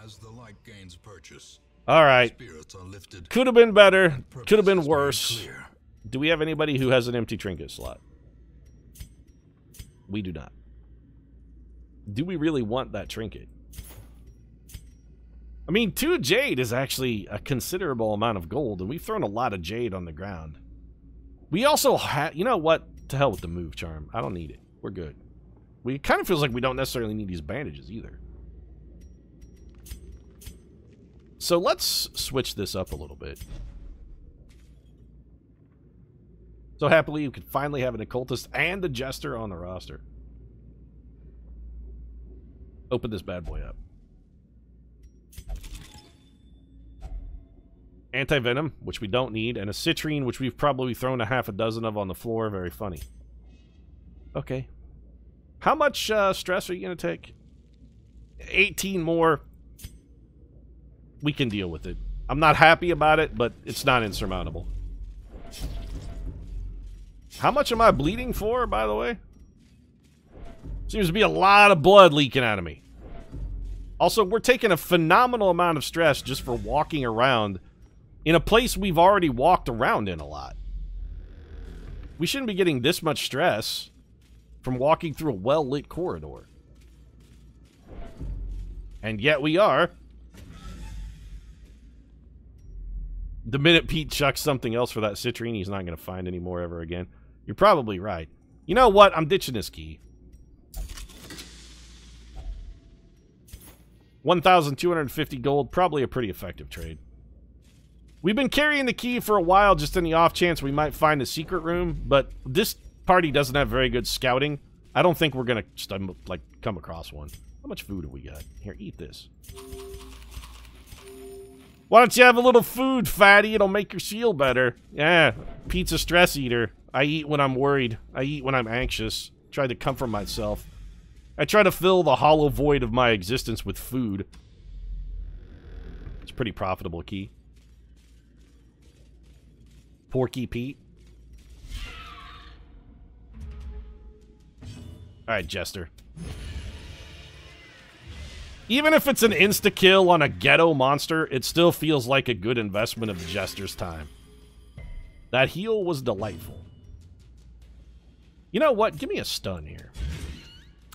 As the light gains purchase, Alright. spirits are lifted. Could have been better. Could have been Purpose is made worse. clear. Do we have anybody who has an empty trinket slot? We do not. Do we really want that trinket? I mean, 2 jade is actually a considerable amount of gold, and we've thrown a lot of jade on the ground. We also have... You know what? To hell with the move charm. I don't need it. We're good. It kind of feels like we don't necessarily need these bandages either. So let's switch this up a little bit. So happily, you can finally have an occultist and a jester on the roster. Open this bad boy up. Anti-venom, which we don't need, and a citrine, which we've probably thrown a half a dozen of on the floor. Very funny. Okay. How much stress are you going to take? 18 more. We can deal with it. I'm not happy about it, but it's not insurmountable. How much am I bleeding for, by the way? Seems to be a lot of blood leaking out of me. Also, we're taking a phenomenal amount of stress just for walking around in a place we've already walked around in a lot. We shouldn't be getting this much stress from walking through a well-lit corridor. And yet we are. The minute Pete chucks something else for that citrine, he's not going to find any more ever again. You're probably right. You know what? I'm ditching this key. 1,250 gold. Probably a pretty effective trade. We've been carrying the key for a while just in the off chance we might find a secret room, but this party doesn't have very good scouting. I don't think we're going to, like, come across one. How much food have we got? Here, eat this. Why don't you have a little food, fatty? It'll make your shield better. Yeah, Pete's a stress eater. I eat when I'm worried. I eat when I'm anxious. Try to comfort myself. I try to fill the hollow void of my existence with food. It's a pretty profitable key. Porky Pete. Alright, Jester. Even if it's an insta-kill on a ghetto monster, it still feels like a good investment of the Jester's time. That heal was delightful. You know what? Give me a stun here.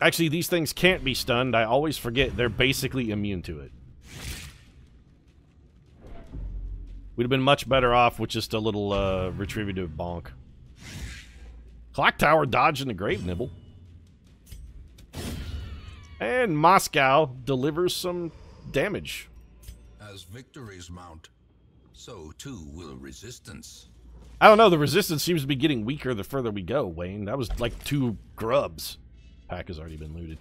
Actually, these things can't be stunned. I always forget they're basically immune to it. We'd have been much better off with just a little retributive bonk. Clock Tower dodging the Grave Nibble. And Moscow delivers some damage. As victories mount, so too will resistance. I don't know, the resistance seems to be getting weaker the further we go, Wayne. That was like 2 grubs. Pack has already been looted.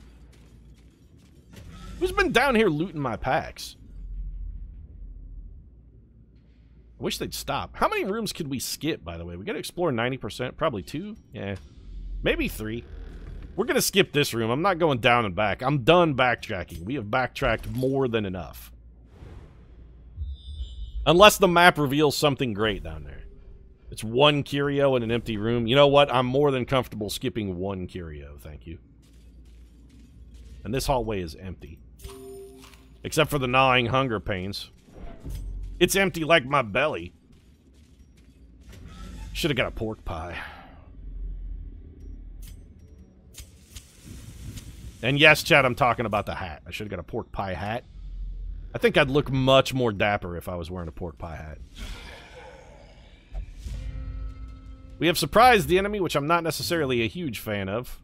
Who's been down here looting my packs? I wish they'd stop. How many rooms could we skip, by the way? We gotta explore 90%. Probably 2? Yeah. Maybe 3. We're gonna skip this room. I'm not going down and back. I'm done backtracking. We have backtracked more than enough. Unless the map reveals something great down there. It's 1 curio in an empty room. You know what? I'm more than comfortable skipping 1 curio. Thank you. And this hallway is empty. Except for the gnawing hunger pains. It's empty like my belly. Should have got a pork pie. And yes, chat, I'm talking about the hat. I should have got a pork pie hat. I think I'd look much more dapper if I was wearing a pork pie hat. We have surprised the enemy, which I'm not necessarily a huge fan of.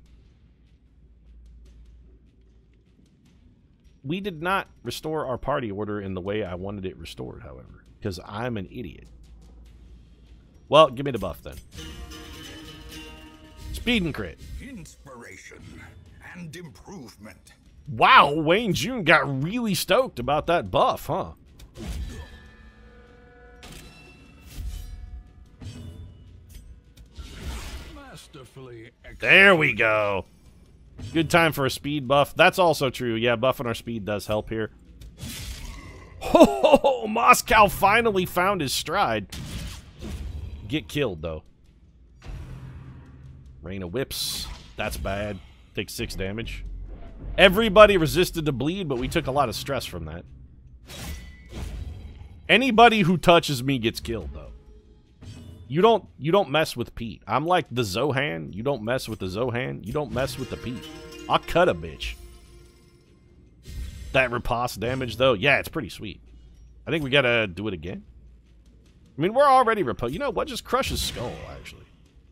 We did not restore our party order in the way I wanted it restored, however, because I'm an idiot. Well, give me the buff then. Speed and crit. Inspiration and improvement. Wow, Wayne June got really stoked about that buff, huh? There we go. Good time for a speed buff. That's also true. Yeah, buffing our speed does help here. Oh, Moscow finally found his stride. Get killed, though. Rain of Whips. That's bad. Takes 6 damage. Everybody resisted the bleed, but we took a lot of stress from that. Anybody who touches me gets killed, though. You don't mess with Pete. I'm like the Zohan. You don't mess with the Zohan. You don't mess with the Pete. I'll cut a bitch. That riposte damage, though, yeah, it's pretty sweet. I think we gotta do it again. I mean, we're already riposte. You know what? Just crush his skull, actually.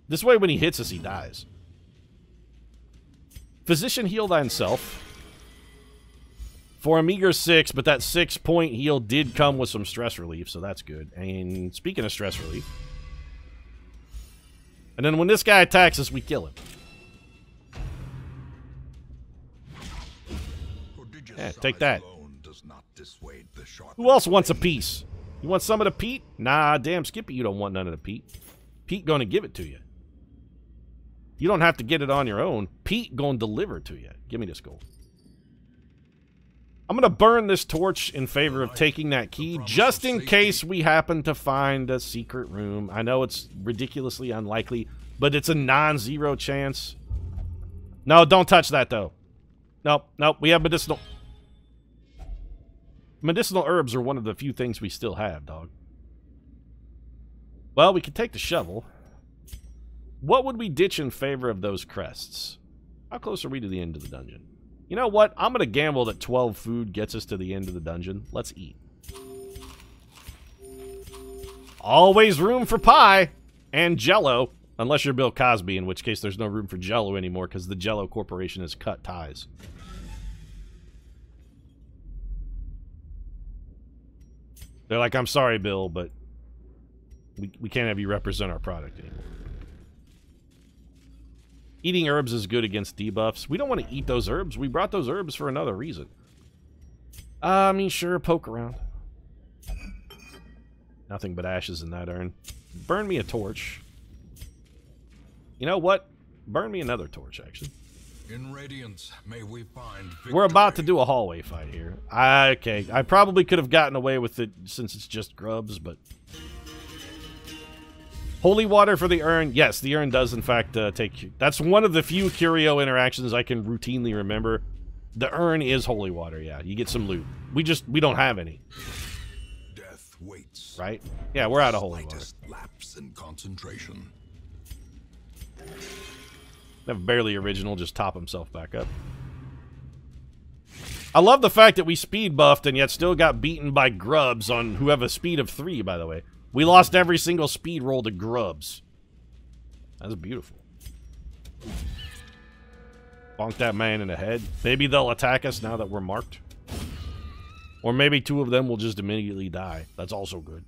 This way, when he hits us, he dies. Physician heal thyself. For a meager 6, but that 6-point heal did come with some stress relief, so that's good. And speaking of stress relief... And then when this guy attacks us, we kill him. Yeah, take that. Who else wants a piece? You want some of the peat? Nah, damn Skippy, you don't want none of the peat. Pete gonna give it to you. You don't have to get it on your own. Pete gonna deliver it to you. Give me this gold. I'm gonna burn this torch in favor of taking that key, just in case we happen to find a secret room. I know it's ridiculously unlikely, but it's a non-zero chance. No, don't touch that, though. Nope, nope, we have medicinal... Medicinal herbs are one of the few things we still have, dog. Well, we could take the shovel. What would we ditch in favor of those crests? How close are we to the end of the dungeon? You know what? I'm going to gamble that 12 food gets us to the end of the dungeon. Let's eat. Always room for pie and Jell-O. Unless you're Bill Cosby, in which case there's no room for Jell-O anymore because the Jell-O Corporation has cut ties. They're like, I'm sorry, Bill, but we can't have you represent our product anymore. Eating herbs is good against debuffs. We don't want to eat those herbs. We brought those herbs for another reason. I mean, sure, poke around. Nothing but ashes in that urn. Burn me a torch. You know what? Burn me another torch, actually. In Radiance, may we find victory. We're about to do a hallway fight here. Okay, I probably could have gotten away with it since it's just grubs, but... Holy water for the urn. Yes, the urn does, in fact, take... That's one of the few curio interactions I can routinely remember. The urn is holy water, yeah. You get some loot. We don't have any. Death waits. Right? Yeah, we're out of holy water. Lapse in concentration. That barely original just top himself back up. I love the fact that we speed buffed and yet still got beaten by grubs on who have a speed of 3, by the way. We lost every single speed roll to grubs. That's beautiful. Bonk that man in the head. Maybe they'll attack us now that we're marked. Or maybe 2 of them will just immediately die. That's also good.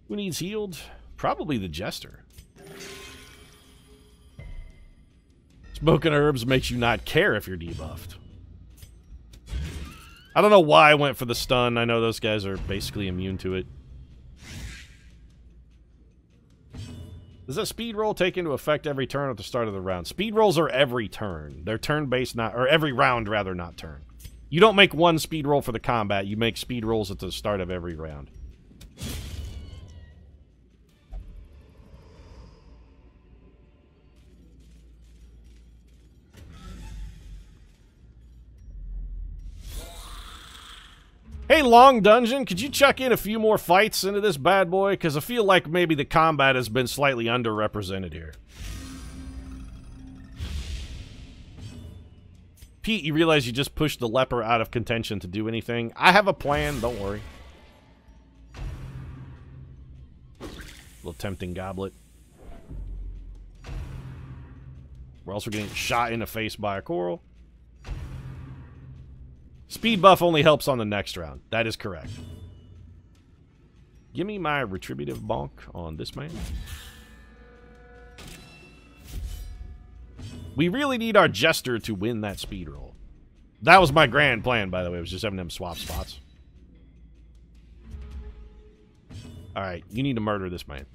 Who needs healed? Probably the Jester. Smoking herbs makes you not care if you're debuffed. I don't know why I went for the stun. I know those guys are basically immune to it. Does that speed roll take into effect every turn at the start of the round? Speed rolls are every turn. They're turn-based, not... Or every round, rather, not turn. You don't make one speed roll for the combat. You make speed rolls at the start of every round. Hey, Long Dungeon, could you chuck in a few more fights into this bad boy? Because I feel like maybe the combat has been slightly underrepresented here. Pete, you realize you just pushed the leper out of contention to do anything? I have a plan, don't worry. Little tempting goblet. We're also getting shot in the face by a coral. Speed buff only helps on the next round. That is correct. Give me my retributive bonk on this man. We really need our Jester to win that speed roll. That was my grand plan, by the way. It was just having them swap spots. Alright, you need to murder this man.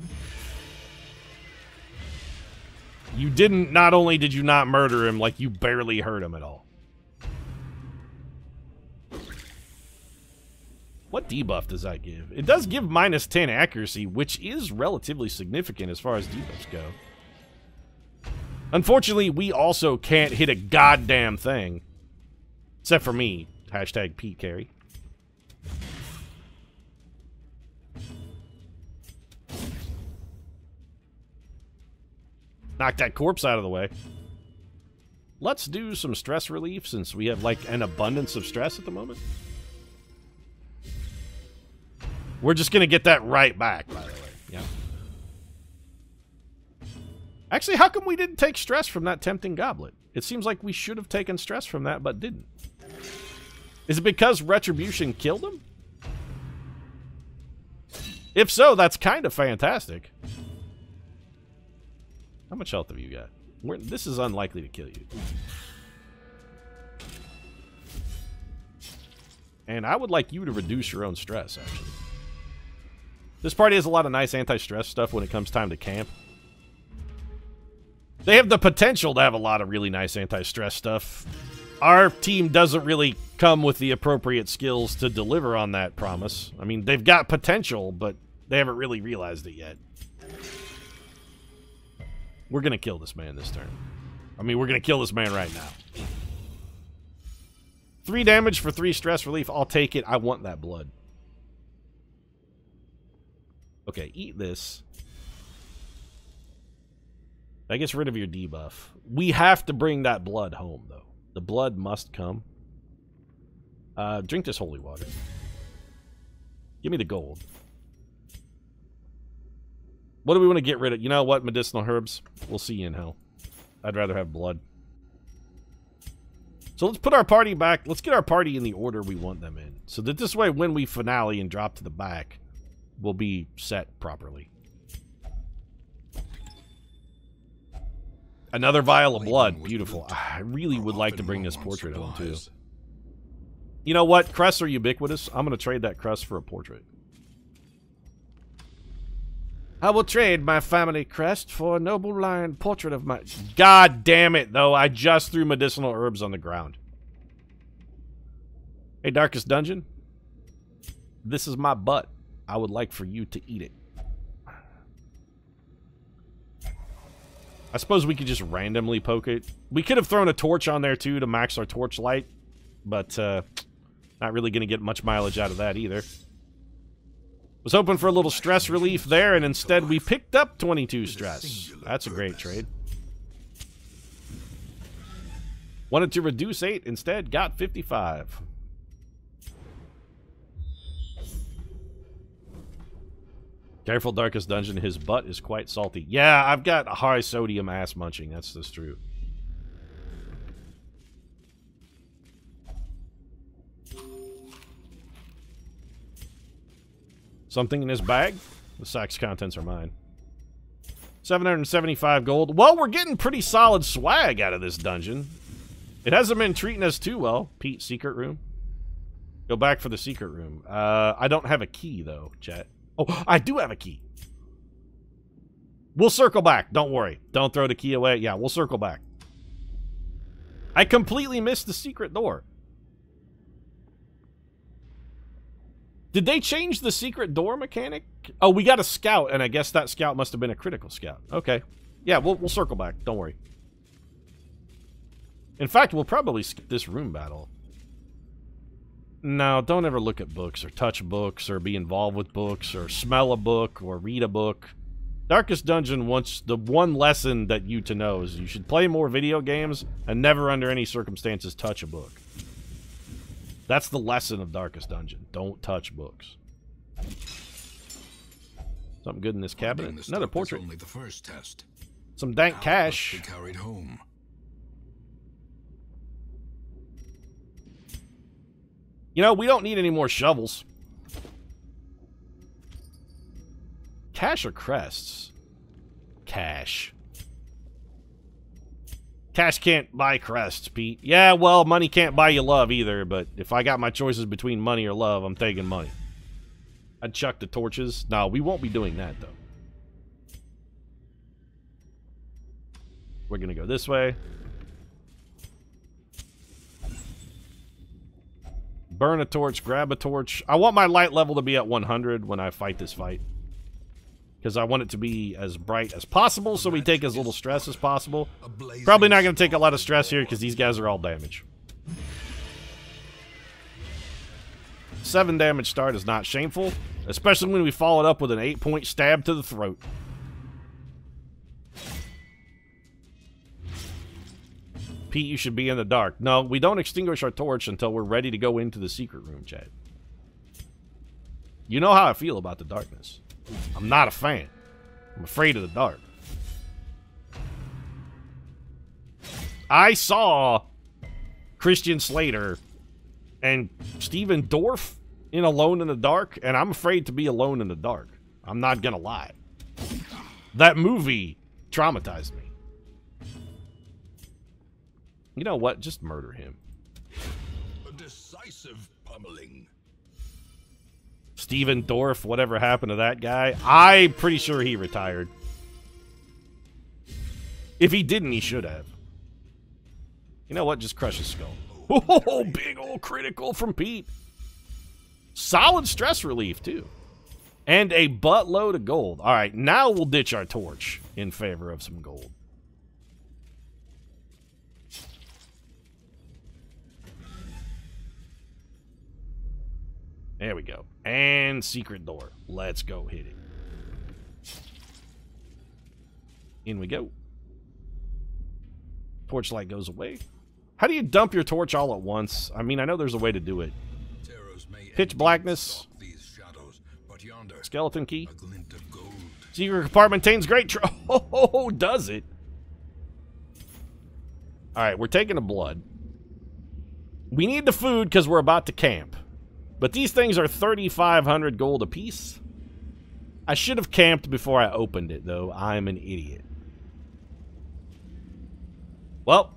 You didn't... Not only did you not murder him, like, you barely hurt him at all. What debuff does that give? It does give minus 10 accuracy, which is relatively significant as far as debuffs go. Unfortunately, we also can't hit a goddamn thing. Except for me. Hashtag Pete Carey. Knock that corpse out of the way. Let's do some stress relief since we have, like, an abundance of stress at the moment. We're just going to get that right back, by the way. Yeah. Actually, how come we didn't take stress from that tempting goblet? It seems like we should have taken stress from that, but didn't. Is it because retribution killed him? If so, that's kind of fantastic. How much health have you got? This is unlikely to kill you. And I would like you to reduce your own stress, actually. This party has a lot of nice anti-stress stuff when it comes time to camp. They have the potential to have a lot of really nice anti-stress stuff. Our team doesn't really come with the appropriate skills to deliver on that promise. I mean, they've got potential, but they haven't really realized it yet. We're going to kill this man this turn. I mean, we're going to kill this man right now. 3 damage for 3 stress relief. I'll take it. I want that blood. Okay, eat this. That gets rid of your debuff. We have to bring that blood home, though. The blood must come. Drink this holy water. Give me the gold. What do we want to get rid of? You know what? Medicinal herbs. We'll see you in hell. I'd rather have blood. So let's put our party back. Let's get our party in the order we want them in. So that this way, when we finale and drop to the back, we'll be set properly. Another vial of blood. Beautiful. I really would like to bring this portrait home, too. You know what? Crests are ubiquitous. I'm going to trade that crest for a portrait. I will trade my family crest for a noble lion portrait of my... God damn it, though. I just threw medicinal herbs on the ground. Hey, Darkest Dungeon. This is my butt. I would like for you to eat it. I suppose we could just randomly poke it. We could have thrown a torch on there, too, to max our torch light. But, not really going to get much mileage out of that, either. Was hoping for a little stress relief there, and instead we picked up 22 stress. That's a great trade. Wanted to reduce 8, instead got 55. Careful, Darkest Dungeon, his butt is quite salty. Yeah, I've got high sodium ass munching, that's just true. Something in his bag? The sack's contents are mine. 775 gold. Well, we're getting pretty solid swag out of this dungeon. It hasn't been treating us too well. Pete, secret room. Go back for the secret room. I don't have a key, though, chat. Oh, I do have a key. We'll circle back. Don't worry. Don't throw the key away. Yeah, we'll circle back. I completely missed the secret door. Did they change the secret door mechanic? Oh, we got a scout, and I guess that scout must have been a critical scout. Okay. Yeah, we'll circle back. Don't worry. In fact, we'll probably skip this room battle. No, don't ever look at books, or touch books, or be involved with books, or smell a book, or read a book. Darkest Dungeon wants the one lesson that you to know is you should play more video games, and never under any circumstances touch a book. That's the lesson of Darkest Dungeon. Don't touch books. Something good in this cabinet. Another portrait. Only the first test. Some dank cash. Must be carried home. You know, we don't need any more shovels. Cash or crests? Cash. Cash can't buy crests, Pete. Yeah, well, money can't buy you love either, but if I got my choices between money or love, I'm taking money. I'd chuck the torches. No, we won't be doing that, though. We're gonna go this way. Burn a torch, grab a torch. I want my light level to be at 100 when I fight this fight. Because I want it to be as bright as possible, so we take as little stress as possible. Probably not going to take a lot of stress here, because these guys are all damage. 7 damage start is not shameful, especially when we follow it up with an 8-point stab to the throat. Pete, you should be in the dark. No, we don't extinguish our torch until we're ready to go into the secret room, Chad. You know how I feel about the darkness. I'm not a fan. I'm afraid of the dark. I saw Christian Slater and Steven Dorff in Alone in the Dark, and I'm afraid to be alone in the dark. I'm not gonna lie. That movie traumatized me. You know what? Just murder him. A decisive pummeling. Steven Dorff, whatever happened to that guy? I'm pretty sure he retired. If he didn't, he should have. You know what? Just crush his skull. Oh, big old critical from Pete. Solid stress relief, too. And a buttload of gold. All right, now we'll ditch our torch in favor of some gold. There we go. And secret door. Let's go hit it. In we go. Torchlight goes away. How do you dump your torch all at once? I mean, I know there's a way to do it. Pitch blackness. Shadows, but yonder, skeleton key. a glint of gold. Secret compartment contains great oh, does it? Alright, we're taking the blood. We need the food because we're about to camp. But these things are 3,500 gold apiece. I should have camped before I opened it, though. I'm an idiot. Well,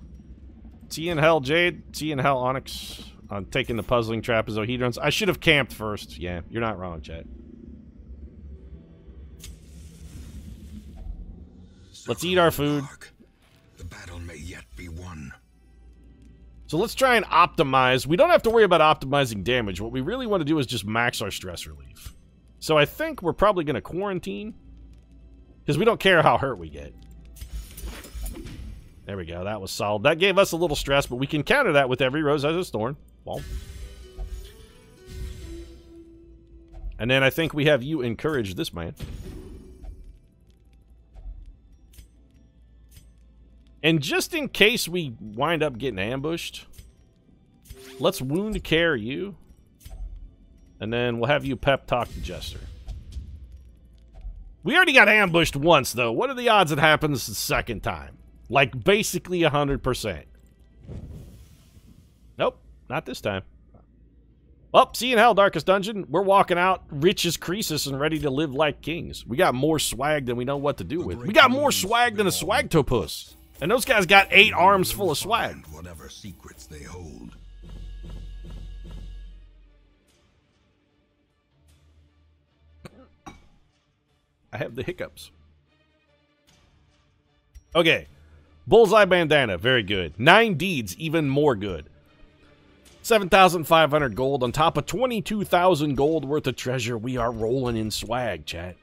see you in hell, Jade. See you in hell, Onyx. I'm taking the puzzling trapezohedrons. I should have camped first. Yeah, you're not wrong, Chad. Let's eat our food. The battle may yet be won. So let's try and optimize. We don't have to worry about optimizing damage. What we really want to do is just max our stress relief. So I think we're probably going to quarantine. Because we don't care how hurt we get. There we go. That was solid. That gave us a little stress, but we can counter that with every rose has its thorn. Well. And then I think we have you encourage this man. And just in case we wind up getting ambushed, let's wound care you. And then we'll have you pep talk the jester. We already got ambushed once, though. What are the odds it happens the second time? Like, basically 100%. Nope, not this time. Well, see you in hell, Darkest Dungeon. We're walking out rich as Croesus and ready to live like kings. We got more swag than we know what to do with. We got more swag than a swagtopus. And those guys got 8 arms full of swag. Whatever secrets they hold. I have the hiccups. Okay. Bullseye bandana, very good. 9 deeds, even more good. 7,500 gold on top of 22,000 gold worth of treasure. We are rolling in swag, chat.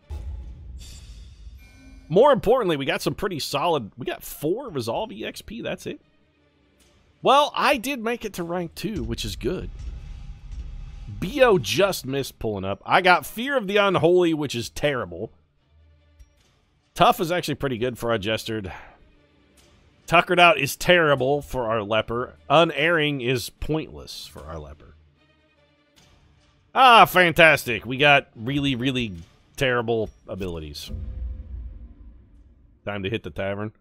More importantly, we got some pretty solid... We got 4 Resolve EXP, that's it. Well, I did make it to rank 2, which is good. BO just missed pulling up. I got Fear of the Unholy, which is terrible. Tough is actually pretty good for our Jester. Tuckered Out is terrible for our leper. Unerring is pointless for our leper. Ah, fantastic. We got really, really terrible abilities. Time to hit the tavern.